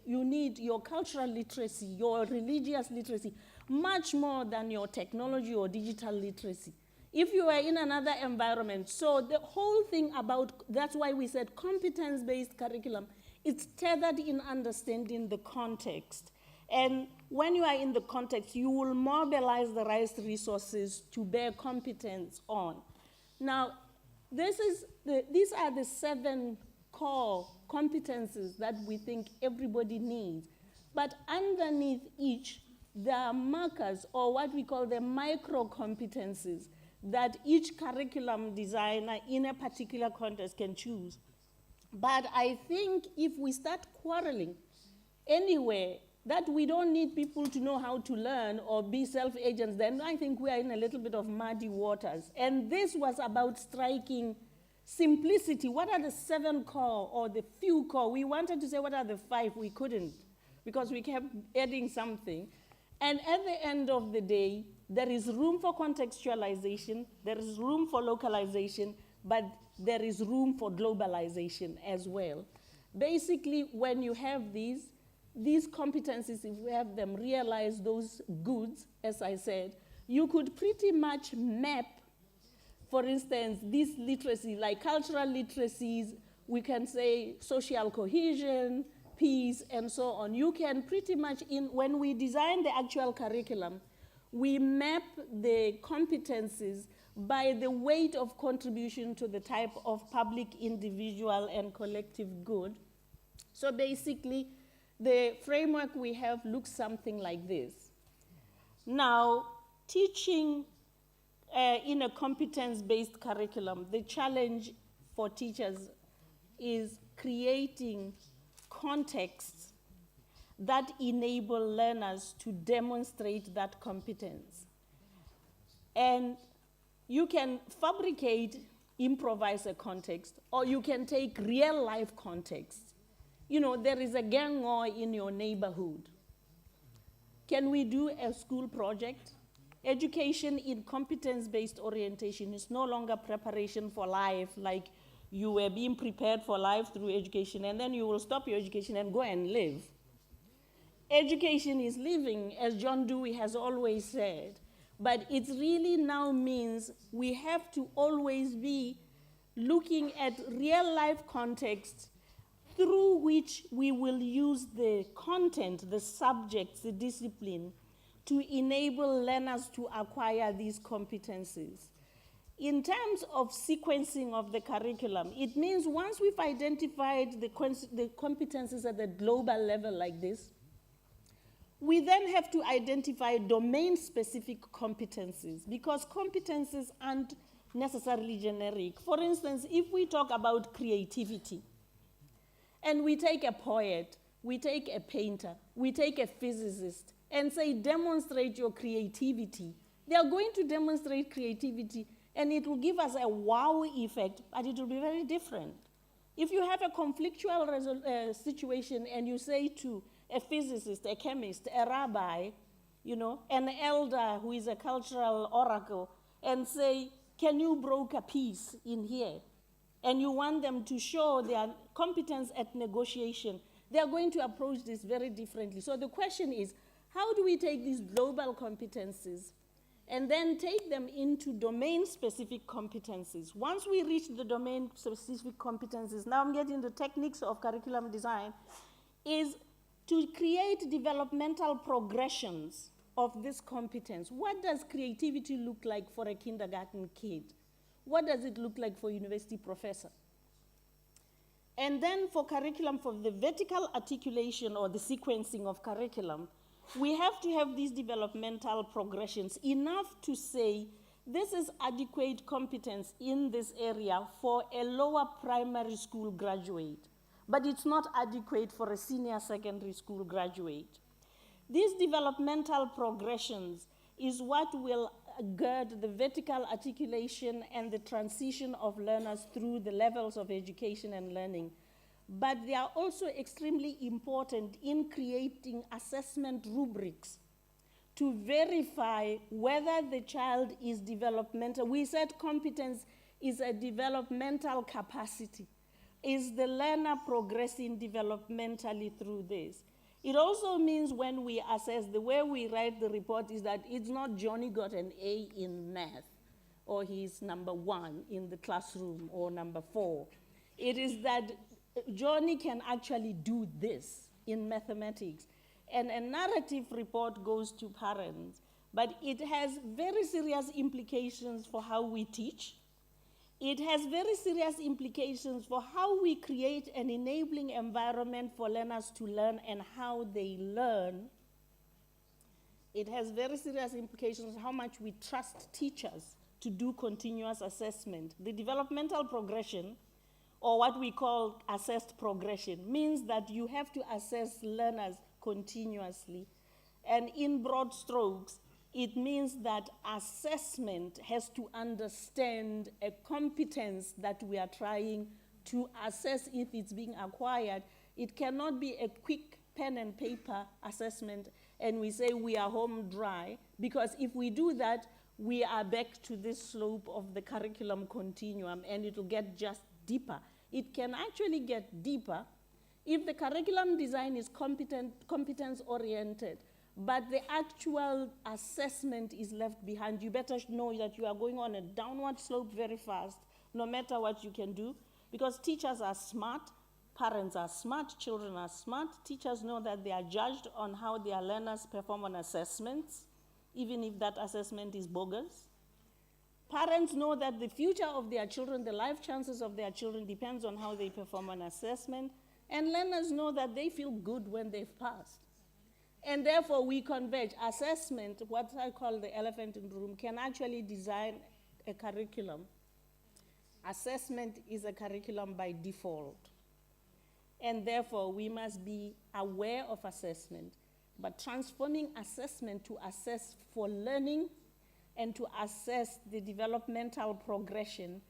you need your cultural literacy, your religious literacy, much more than your technology or digital literacy. If you are in another environment, so the whole thing about, that's why we said competence-based curriculum, it's tethered in understanding the context. And when you are in the context, you will mobilize the right resources to bear competence on. Now, these are the 7 core competences that we think everybody needs. But underneath each, there are markers, or what we call the micro competencies, that each curriculum designer in a particular context can choose. But I think if we start quarreling anywhere that we don't need people to know how to learn or be self-agents, then I think we are in a little bit of muddy waters. And this was about striking simplicity. What are the 7 core or the few core? We wanted to say what are the 5, we couldn't, because we kept adding something. And at the end of the day, there is room for contextualization, there is room for localization, but there is room for globalization as well. Basically, when you have these competencies, if we have them realize those goods, as I said, you could pretty much map, for instance, this literacy, like cultural literacies, we can say social cohesion, peace, and so on. You can pretty much, when we design the actual curriculum, we map the competencies by the weight of contribution to the type of public, individual, and collective good. So basically, the framework we have looks something like this. Now, teaching in a competence-based curriculum, the challenge for teachers is creating contexts that enable learners to demonstrate that competence. And you can fabricate, improvise a context, or you can take real life context. You know, there is a gang war in your neighborhood. Can we do a school project? Education in competence-based orientation is no longer preparation for life, like you were being prepared for life through education, and then you will stop your education and go and live. Education is living, as John Dewey has always said, but it really now means we have to always be looking at real-life context through which we will use the content, the subjects, the discipline, to enable learners to acquire these competencies. In terms of sequencing of the curriculum, it means once we've identified the competencies at the global level like this, we then have to identify domain-specific competencies, because competencies aren't necessarily generic. For instance, if we talk about creativity, and we take a poet, we take a painter, we take a physicist, and say, demonstrate your creativity. They are going to demonstrate creativity, and it will give us a wow effect, but it will be very different. If you have a conflictual situation and you say to a physicist, a chemist, a rabbi, you know, an elder who is a cultural oracle, and say, can you broker peace in here? And you want them to show their competence at negotiation, they are going to approach this very differently. So the question is, how do we take these global competencies and then take them into domain-specific competencies. Once we reach the domain-specific competencies, now I'm getting the techniques of curriculum design, is to create developmental progressions of this competence. What does creativity look like for a kindergarten kid? What does it look like for a university professor? And then for curriculum, for the vertical articulation or the sequencing of curriculum, we have to have these developmental progressions enough to say, this is adequate competence in this area for a lower primary school graduate, but it's not adequate for a senior secondary school graduate. These developmental progressions is what will gird the vertical articulation and the transition of learners through the levels of education and learning. But they are also extremely important in creating assessment rubrics to verify whether the child is developmental. We said competence is a developmental capacity. Is the learner progressing developmentally through this? It also means when we assess, the way we write the report is that it's not Johnny got an A in math, or he's number 1 in the classroom, or number 4. It is that Johnny can actually do this in mathematics. And a narrative report goes to parents, but it has very serious implications for how we teach. It has very serious implications for how we create an enabling environment for learners to learn and how they learn. It has very serious implications how much we trust teachers to do continuous assessment. The developmental progression, or what we call assessed progression, means that you have to assess learners continuously. And in broad strokes, it means that assessment has to understand a competence that we are trying to assess if it's being acquired. It cannot be a quick pen and paper assessment and we say we are home dry, because if we do that, we are back to this slope of the curriculum continuum and it will get just deeper. It can actually get deeper if the curriculum design is competence-oriented, but the actual assessment is left behind. You better know that you are going on a downward slope very fast, no matter what you can do, because teachers are smart, parents are smart, children are smart. Teachers know that they are judged on how their learners perform on assessments, even if that assessment is bogus. Parents know that the future of their children, the life chances of their children depends on how they perform an assessment, and learners know that they feel good when they've passed. And therefore, we converge. Assessment, what I call the elephant in the room, can actually design a curriculum. Assessment is a curriculum by default. And therefore, we must be aware of assessment, but transforming assessment to assess for learning and to assess the developmental progression.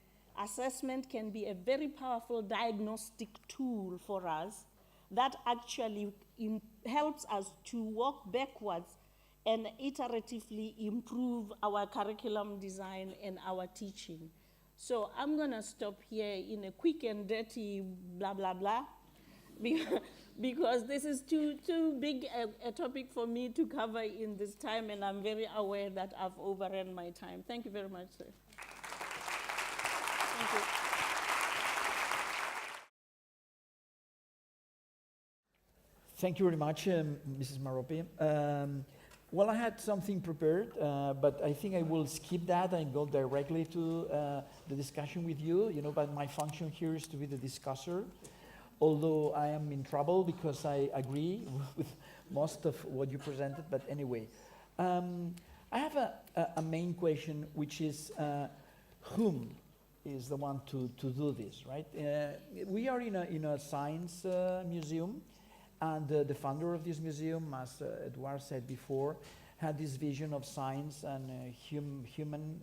Assessment can be a very powerful diagnostic tool for us that actually helps us to walk backwards and iteratively improve our curriculum design and our teaching. So I'm going to stop here in a quick and dirty blah, blah, blah, because this is too big a topic for me to cover in this time, and I'm very aware that I've overrun my time. Thank you very much, sir. Thank you. Thank you very much, Mrs. Marope. Well, I had something prepared, but I think I will skip that and go directly to the discussion with you. You know, but my function here is to be the discusser, although I am in trouble because I agree with most of what you presented. But anyway, I have a main question, which is whom is the one to do this, right? We are in a science museum. And the founder of this museum, as Edouard said before, had this vision of science and human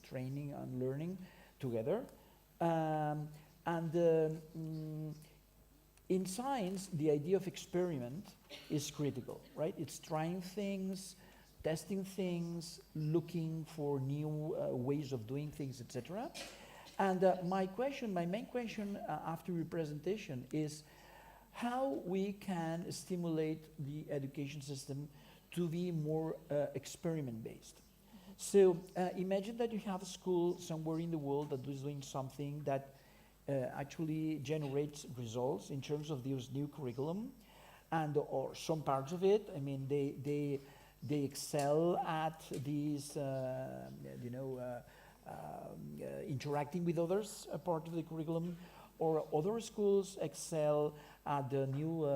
training and learning together. In science, the idea of experiment is critical, right? It's trying things, testing things, looking for new ways of doing things, etc. And my main question after your presentation is, how we can stimulate the education system to be more experiment-based. So imagine that you have a school somewhere in the world that is doing something that actually generates results in terms of this new curriculum, and or some parts of it. I mean, they excel at these, interacting with others, a part of the curriculum, or other schools excel at the new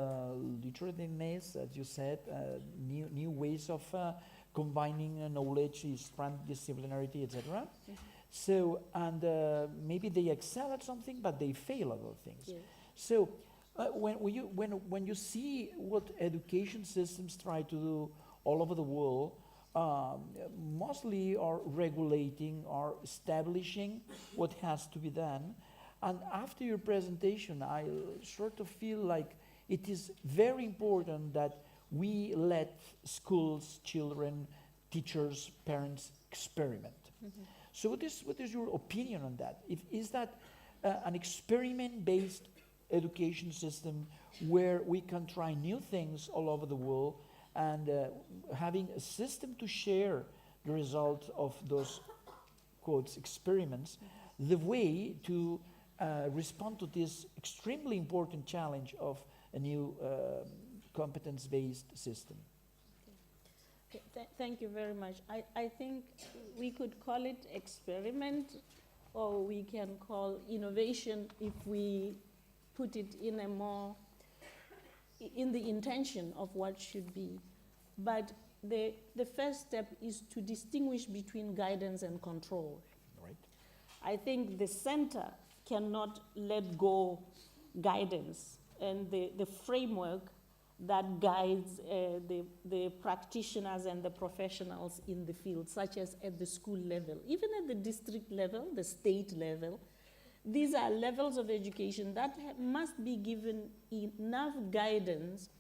literativeness, as you said, new ways of combining knowledge, is transdisciplinarity, etc. So, and maybe they excel at something, but they fail at other things. Yeah. So, when you see what education systems try to do all over the world, mostly are regulating or establishing what has to be done. And after your presentation, I sort of feel like it is very important that we let schools, children, teachers, parents experiment. Mm-hmm. So what is your opinion on that? Is that an experiment-based education system where we can try new things all over the world, and having a system to share the results of those, quotes, experiments, the way to respond to this extremely important challenge of a new competence-based system? Okay, thank you very much. I think we could call it experiment, or we can call innovation if we put it in a more, in the intention of what should be. But the first step is to distinguish between guidance and control. Right. I think the center cannot let go guidance and the framework that guides the practitioners and the professionals in the field, such as at the school level, even at the district level, the state level. These are levels of education that must be given enough guidance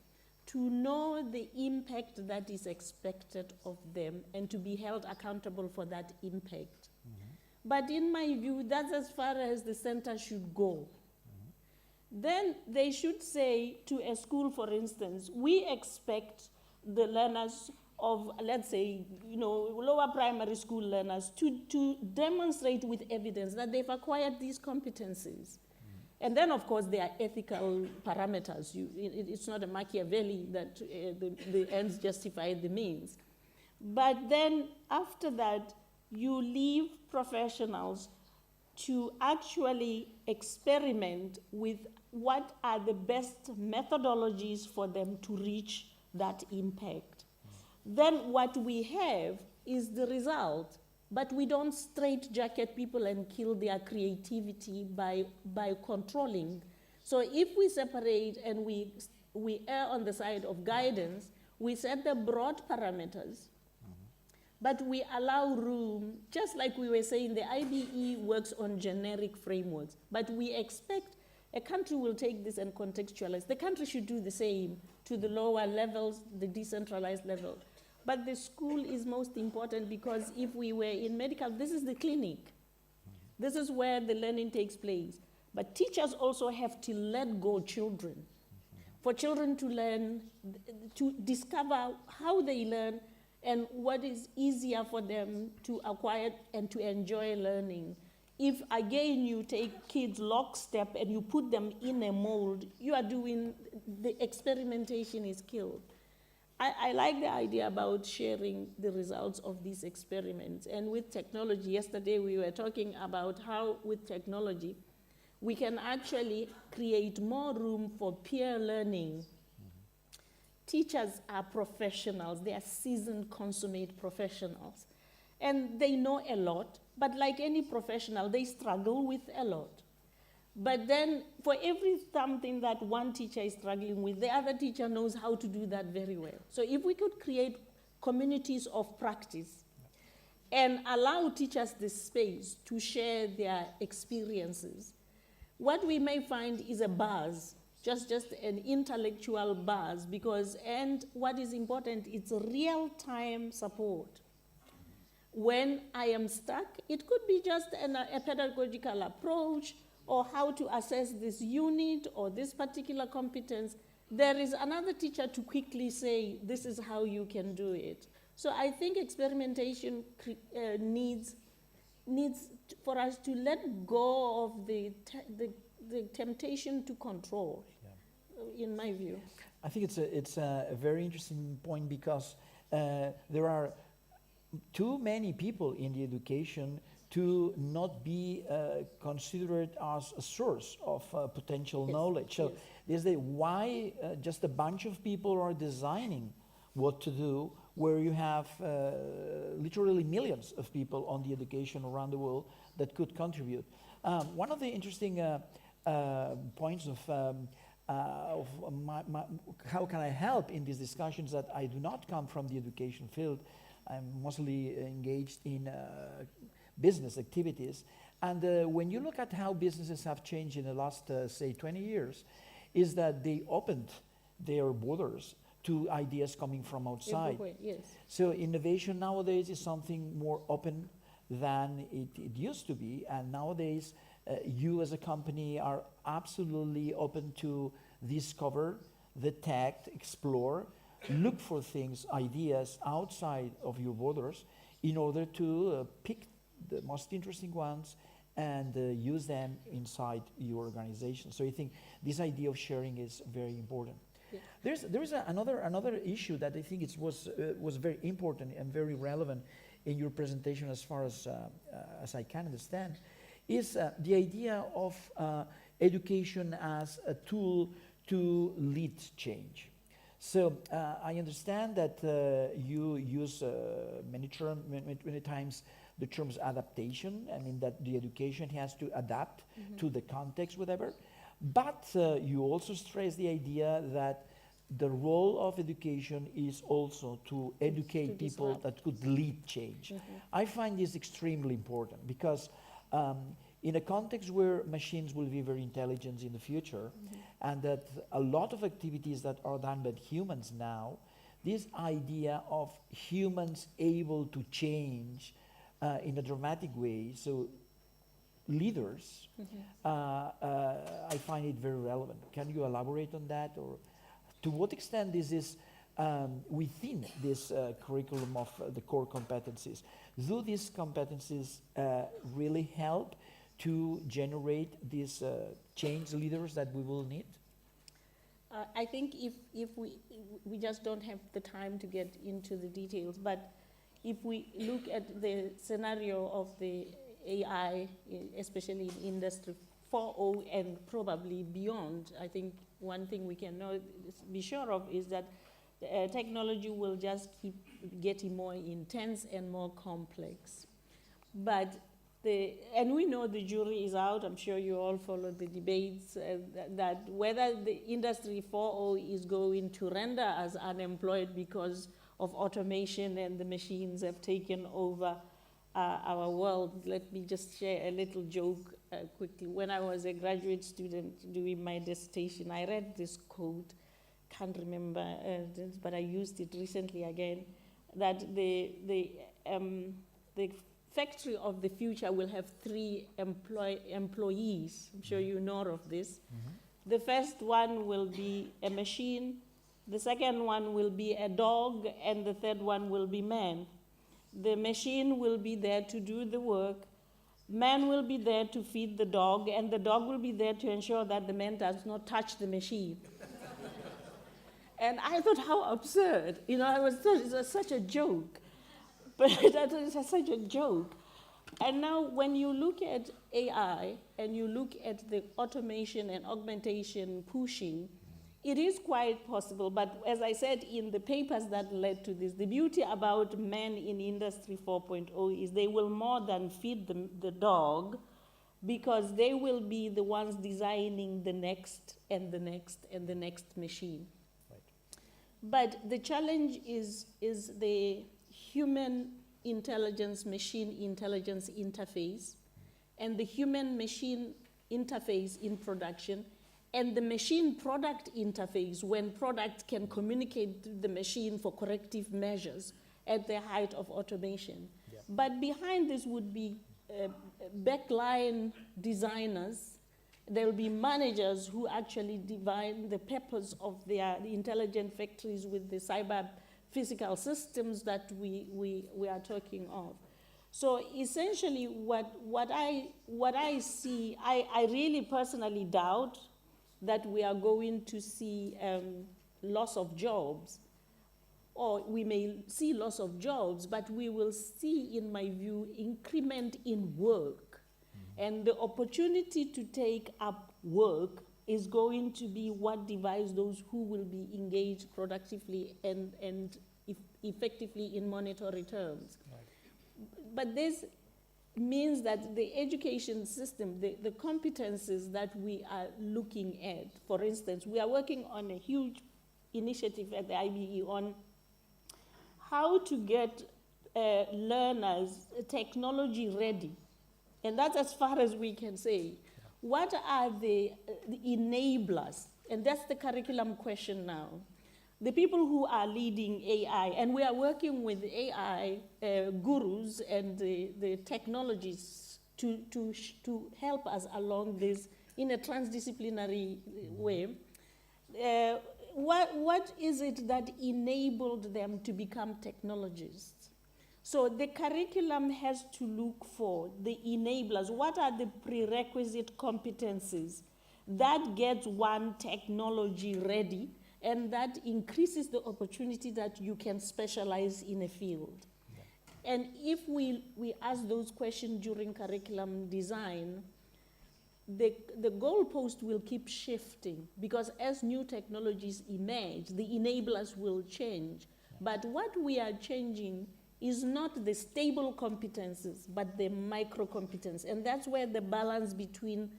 to know the impact that is expected of them and to be held accountable for that impact. Mm-hmm. But in my view, that's as far as the center should go. Then they should say to a school, for instance, we expect the learners of, let's say, lower primary school learners to demonstrate with evidence that they've acquired these competencies. And then, of course, there are ethical parameters. It's not a Machiavelli that the ends justify the means. But then, after that, you leave professionals to actually experiment with what are the best methodologies for them to reach that impact. Then what we have is the result, but we don't straitjacket people and kill their creativity by controlling. So if we separate and we err on the side of guidance, we set the broad parameters, but we allow room, just like we were saying, the IBE works on generic frameworks, but we expect a country will take this and contextualize. The country should do the same to the lower levels, the decentralized level. But the school is most important, because if we were in medical, this is the clinic. This is where the learning takes place. But teachers also have to let go children. For children to learn, to discover how they learn and what is easier for them to acquire and to enjoy learning. If, again, you take kids lockstep and you put them in a mold, you are doing, the experimentation is killed. I like the idea about sharing the results of these experiments. And with technology, yesterday we were talking about how with technology, we can actually create more room for peer learning. Teachers are professionals. They are seasoned, consummate professionals. And they know a lot, but like any professional, they struggle with a lot. But then for every something that one teacher is struggling with, the other teacher knows how to do that very well. So if we could create communities of practice and allow teachers the space to share their experiences, what we may find is a buzz, just an intellectual buzz, because, and what is important, it's real-time support. When I am stuck, it could be just a pedagogical approach, or how to assess this unit or this particular competence. There is another teacher to quickly say, this is how you can do it. So I think experimentation needs for us to let go of the temptation to control, in my view. I think it's a very interesting point because there are too many people in the education to not be considered as a source of potential knowledge. So there's why just a bunch of people are designing what to do, where you have literally millions of people on the education around the world that could contribute. One of the interesting points of how can I help in these discussions that I do not come from the education field. I'm mostly engaged in business activities. And when you look at how businesses have changed in the last, say, 20 years, is that they opened their borders to ideas coming from outside. Yes. So innovation nowadays is something more open than it used to be. And nowadays, you as a company are absolutely open to discover, detect, explore, look for things, ideas outside of your borders in order to pick the most interesting ones and use them inside your organization. So I think this idea of sharing is very important. Yeah. There's another issue that I think was very important and very relevant in your presentation as far as I can understand, is the idea of education as a tool to lead change. So I understand that you use many times the terms adaptation. I mean that the education has to adapt to the context, whatever. But you also stress the idea that the role of education is also to educate people that could lead change. I find this extremely important because in a context where machines will be very intelligent in the future, and that a lot of activities that are done by humans now, this idea of humans able to change in a dramatic way, so leaders, I find it very relevant. Can you elaborate on that, or to what extent this is within this curriculum of the core competencies? Do these competencies really help to generate these change leaders that we will need? I think if we just don't have the time to get into the details, but if we look at the scenario of the AI, especially in Industry 4.0 and probably beyond, I think one thing we can be sure of is that technology will just keep getting more intense and more complex. But and we know the jury is out. I'm sure you all follow the debates that whether the Industry 4.0 is going to render us unemployed because of automation and the machines have taken over our world. Let me just share a little joke quickly. When I was a graduate student doing my dissertation, I read this quote, can't remember, but I used it recently again, that the factory of the future will have 3 employees. I'm sure you know of this. The first one will be a machine, the second one will be a dog, and the third one will be man. The machine will be there to do the work, man will be there to feed the dog, and the dog will be there to ensure that the man does not touch the machine. And I thought, how absurd. You know, it was such a joke. But that is such a joke. And now when you look at AI and you look at the automation and augmentation pushing, it is quite possible. But as I said in the papers that led to this, the beauty about men in Industry 4.0 is they will more than feed the dog, because they will be the ones designing the next and the next and the next machine. Right. But the challenge is the human intelligence, machine intelligence interface, and the human-machine interface in production, and the machine product interface when product can communicate to the machine for corrective measures at the height of automation. Yeah. But behind this would be backline designers. There will be managers who actually define the purpose of their intelligent factories with the cyber physical systems that we are talking of. So essentially what I see, I really personally doubt that we are going to see loss of jobs, or we may see loss of jobs, but we will see, in my view, increment in work. And the opportunity to take up work is going to be what divides those who will be engaged productively and effectively in monetary terms. Right. But this means that the education system, the competences that we are looking at, for instance, we are working on a huge initiative at the IBE on how to get learners technology ready. And that's as far as we can say. What are the enablers? And that's the curriculum question now. The people who are leading AI, and we are working with AI gurus and the technologies to help us along this in a transdisciplinary way. What is it that enabled them to become technologists? So the curriculum has to look for the enablers. What are the prerequisite competencies that gets one technology ready and that increases the opportunity that you can specialize in a field? Yeah. And if we ask those questions during curriculum design, the goalpost will keep shifting, because as new technologies emerge, the enablers will change. Yeah. But what we are changing is not the stable competences, but the micro competence. And that's where the balance between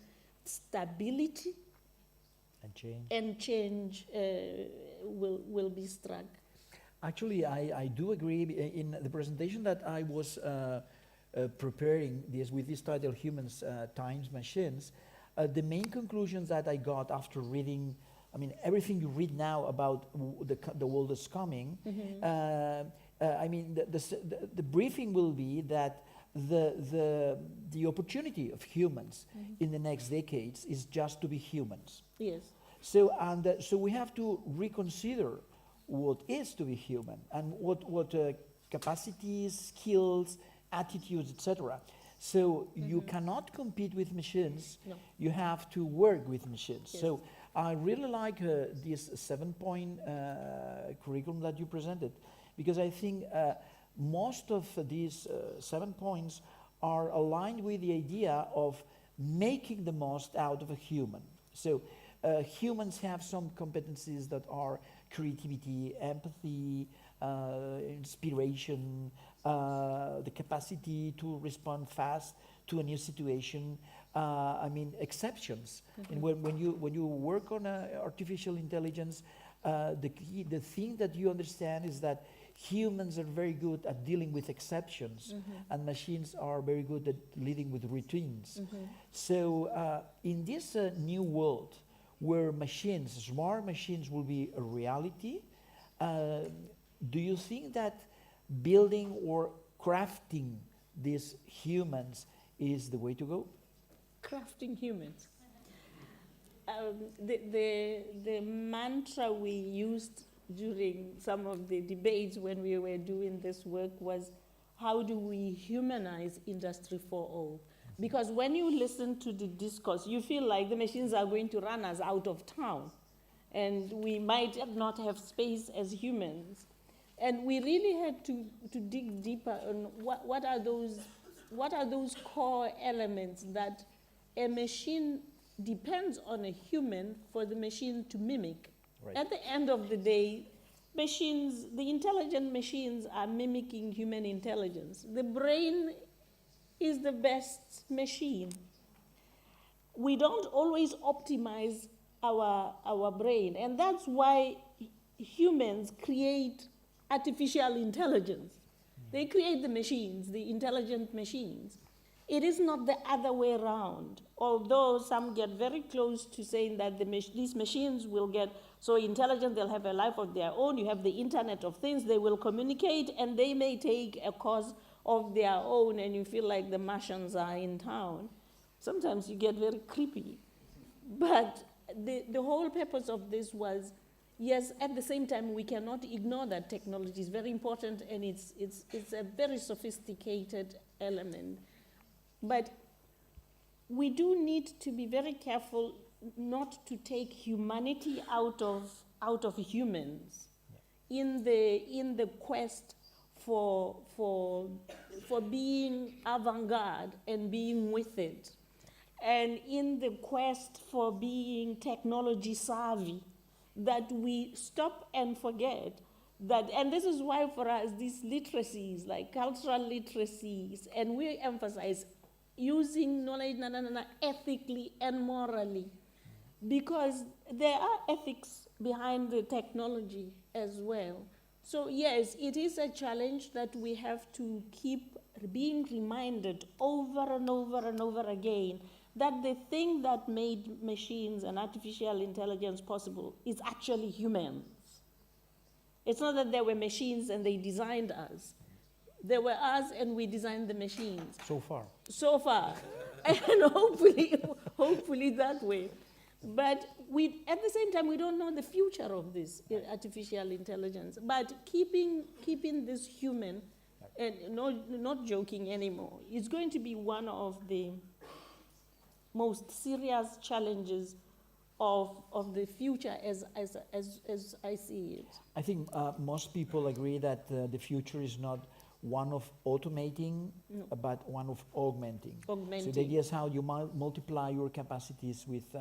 stability and change will be struck. Actually, I do agree. In the presentation that I was preparing with this title, Humans, Times, Machines, the main conclusions that I got after reading, I mean, everything you read now about the world is coming, I mean, the briefing will be that the opportunity of humans in the next decades is just to be humans. Yes. So we have to reconsider what is to be human and what capacities, skills, attitudes, etc. So you cannot compete with machines. No. You have to work with machines. Yes. So I really like this 7-point curriculum that you presented, because I think most of these 7 points are aligned with the idea of making the most out of a human. So humans have some competencies that are creativity, empathy, inspiration, the capacity to respond fast to a new situation. I mean, exceptions. And when you work on artificial intelligence, the thing that you understand is that humans are very good at dealing with exceptions, and machines are very good at leading with routines. So in this new world where machines, smart machines, will be a reality, do you think that building or crafting these humans is the way to go? Crafting humans. The mantra we used during some of the debates when we were doing this work was, how do we humanize Industry 4.0? Because when you listen to the discourse, you feel like the machines are going to run us out of town, and we might not have space as humans. And we really had to dig deeper on what are those core elements that a machine depends on a human for the machine to mimic. Right. At the end of the day, machines, the intelligent machines, are mimicking human intelligence. The brain is the best machine. We don't always optimize our brain, and that's why humans create artificial intelligence. They create the machines, the intelligent machines. It is not the other way around, although some get very close to saying that these machines will get so intelligent they'll have a life of their own. You have the Internet of Things, they will communicate, and they may take a course of their own, and you feel like the Martians are in town. Sometimes you get very creepy. But the whole purpose of this was, yes, at the same time, we cannot ignore that technology is very important, and it's a very sophisticated element. But we do need to be very careful not to take humanity out of humans in the quest for being avant-garde and being with it, and in the quest for being technology savvy, that we stop and forget that, and this is why for us these literacies, like cultural literacies, and we emphasize using knowledge ethically and morally, because there are ethics behind the technology as well. So yes, it is a challenge that we have to keep being reminded over and over and over again that the thing that made machines and artificial intelligence possible is actually humans. It's not that there were machines and they designed us. There were us and we designed the machines. So far. So far. And hopefully that way. But at the same time, we don't know the future of this artificial intelligence. But keeping this human, and not joking anymore, is going to be one of the most serious challenges of the future as I see it. I think most people agree that the future is not one of automating, but one of augmenting. So the idea is how you multiply your capacities with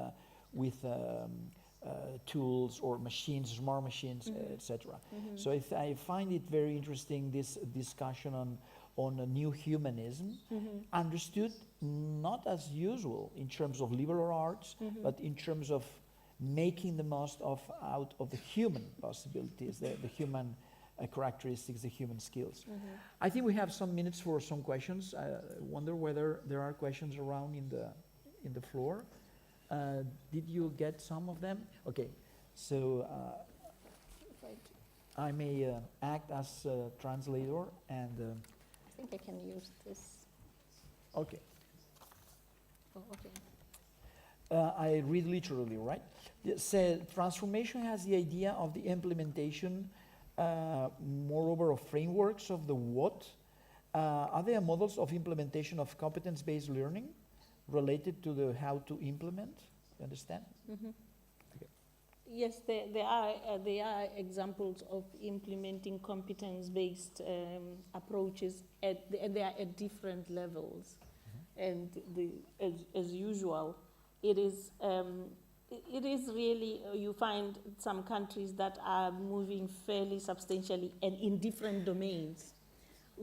tools or machines, smart machines, etc. So I find it very interesting, this discussion on a new humanism, understood not as usual in terms of liberal arts, but in terms of making the most out of the human possibilities, the human characteristics, the human skills. I think we have some minutes for some questions. I wonder whether there are questions around in the floor. Did you get some of them? Okay, so I may act as a translator and. I think I can use this. Okay. Oh, okay. I read literally, right? It said, transformation has the idea of the implementation, moreover, of frameworks of the what. Are there models of implementation of competence-based learning related to the how to implement? You understand? Okay. Yes, there are examples of implementing competence-based approaches, and they are at different levels. And as usual, it is really, you find some countries that are moving fairly substantially and in different domains.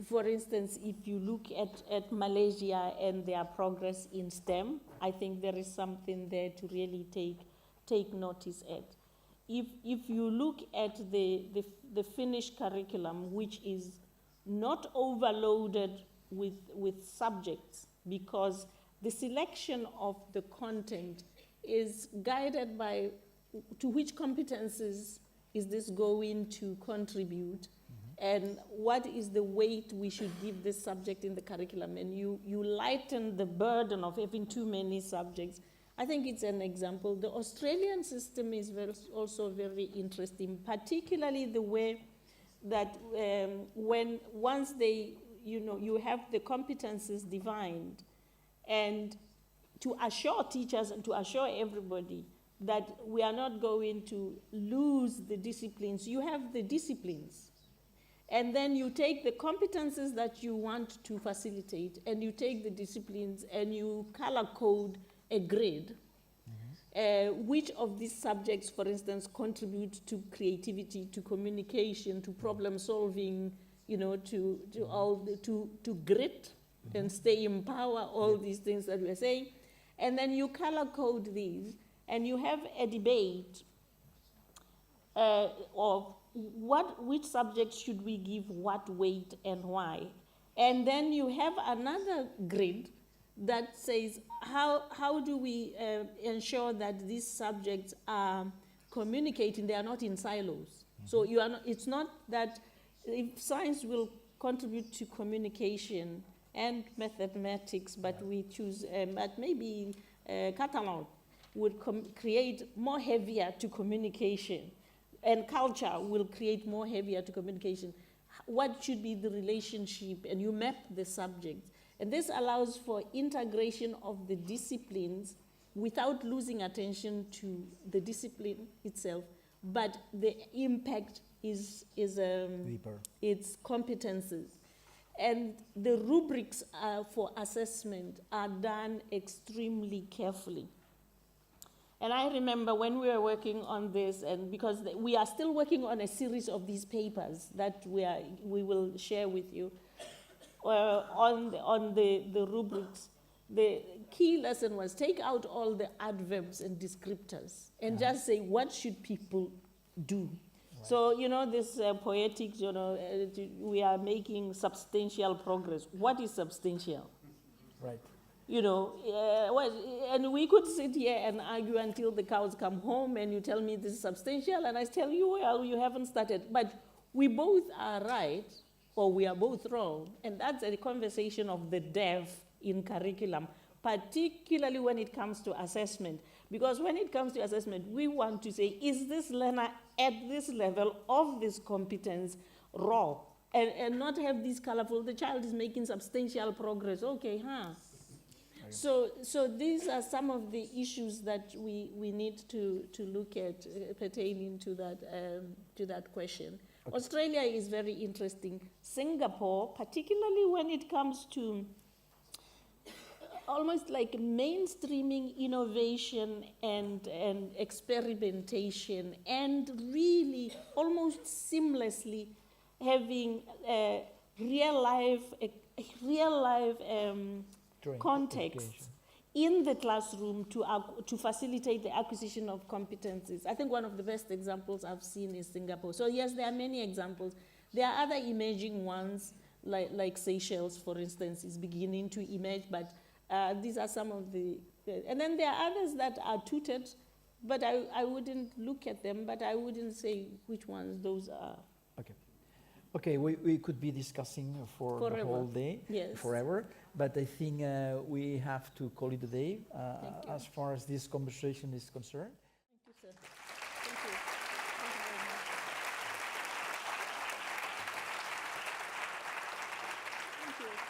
For instance, if you look at Malaysia and their progress in STEM, I think there is something there to really take notice at. If you look at the Finnish curriculum, which is not overloaded with subjects, because the selection of the content is guided by to which competences is this going to contribute, and what is the weight we should give this subject in the curriculum, and you lighten the burden of having too many subjects. I think it's an example. The Australian system is also very interesting, particularly the way that once you have the competences defined, and to assure teachers and to assure everybody that we are not going to lose the disciplines. You have the disciplines, and then you take the competences that you want to facilitate, and you take the disciplines and you color code a grid. Which of these subjects, for instance, contribute to creativity, to communication, to problem solving, to grit and stay in power, all these things that we're saying. And then you color code these, and you have a debate of which subjects should we give what weight and why. And then you have another grid that says how do we ensure that these subjects are communicating, they are not in silos. So it's not that if science will contribute to communication and mathematics, but we choose, but maybe Catalan would create more heavier to communication. and culture will create more heavier to communication. What should be the relationship? And you map the subjects. And this allows for integration of the disciplines without losing attention to the discipline itself, but the impact is Deeper. its competences. And the rubrics for assessment are done extremely carefully. And I remember when we were working on this, and because we are still working on a series of these papers that we will share with you on the rubrics, the key lesson was take out all the adverbs and descriptors and just say, what should people do? Right. So, you know, this poetics, you know, we are making substantial progress. What is substantial? Right. You know, and we could sit here and argue until the cows come home and you tell me this is substantial and I tell you, well, you haven't started. But we both are right or we are both wrong. And that's a conversation of the dev in curriculum, particularly when it comes to assessment. Because when it comes to assessment, we want to say, is this learner at this level of this competence raw? And not have these colorful, the child is making substantial progress. Okay, huh? So these are some of the issues that we need to look at pertaining to that question. Okay. Australia is very interesting. Singapore, particularly when it comes to almost like mainstreaming innovation and experimentation, and really almost seamlessly having real life context in the classroom to facilitate the acquisition of competencies. I think one of the best examples I've seen is Singapore. So yes, there are many examples. There are other emerging ones, like Seychelles, for instance, is beginning to emerge, but these are some of the, and then there are others that are tutored, but I wouldn't look at them, but I wouldn't say which ones those are. Okay. Okay, we could be discussing for the whole day, yes. Forever, but I think we have to call it a day as far as this conversation is concerned. Thank you, sir. Thank you. Thank you very much. Thank you.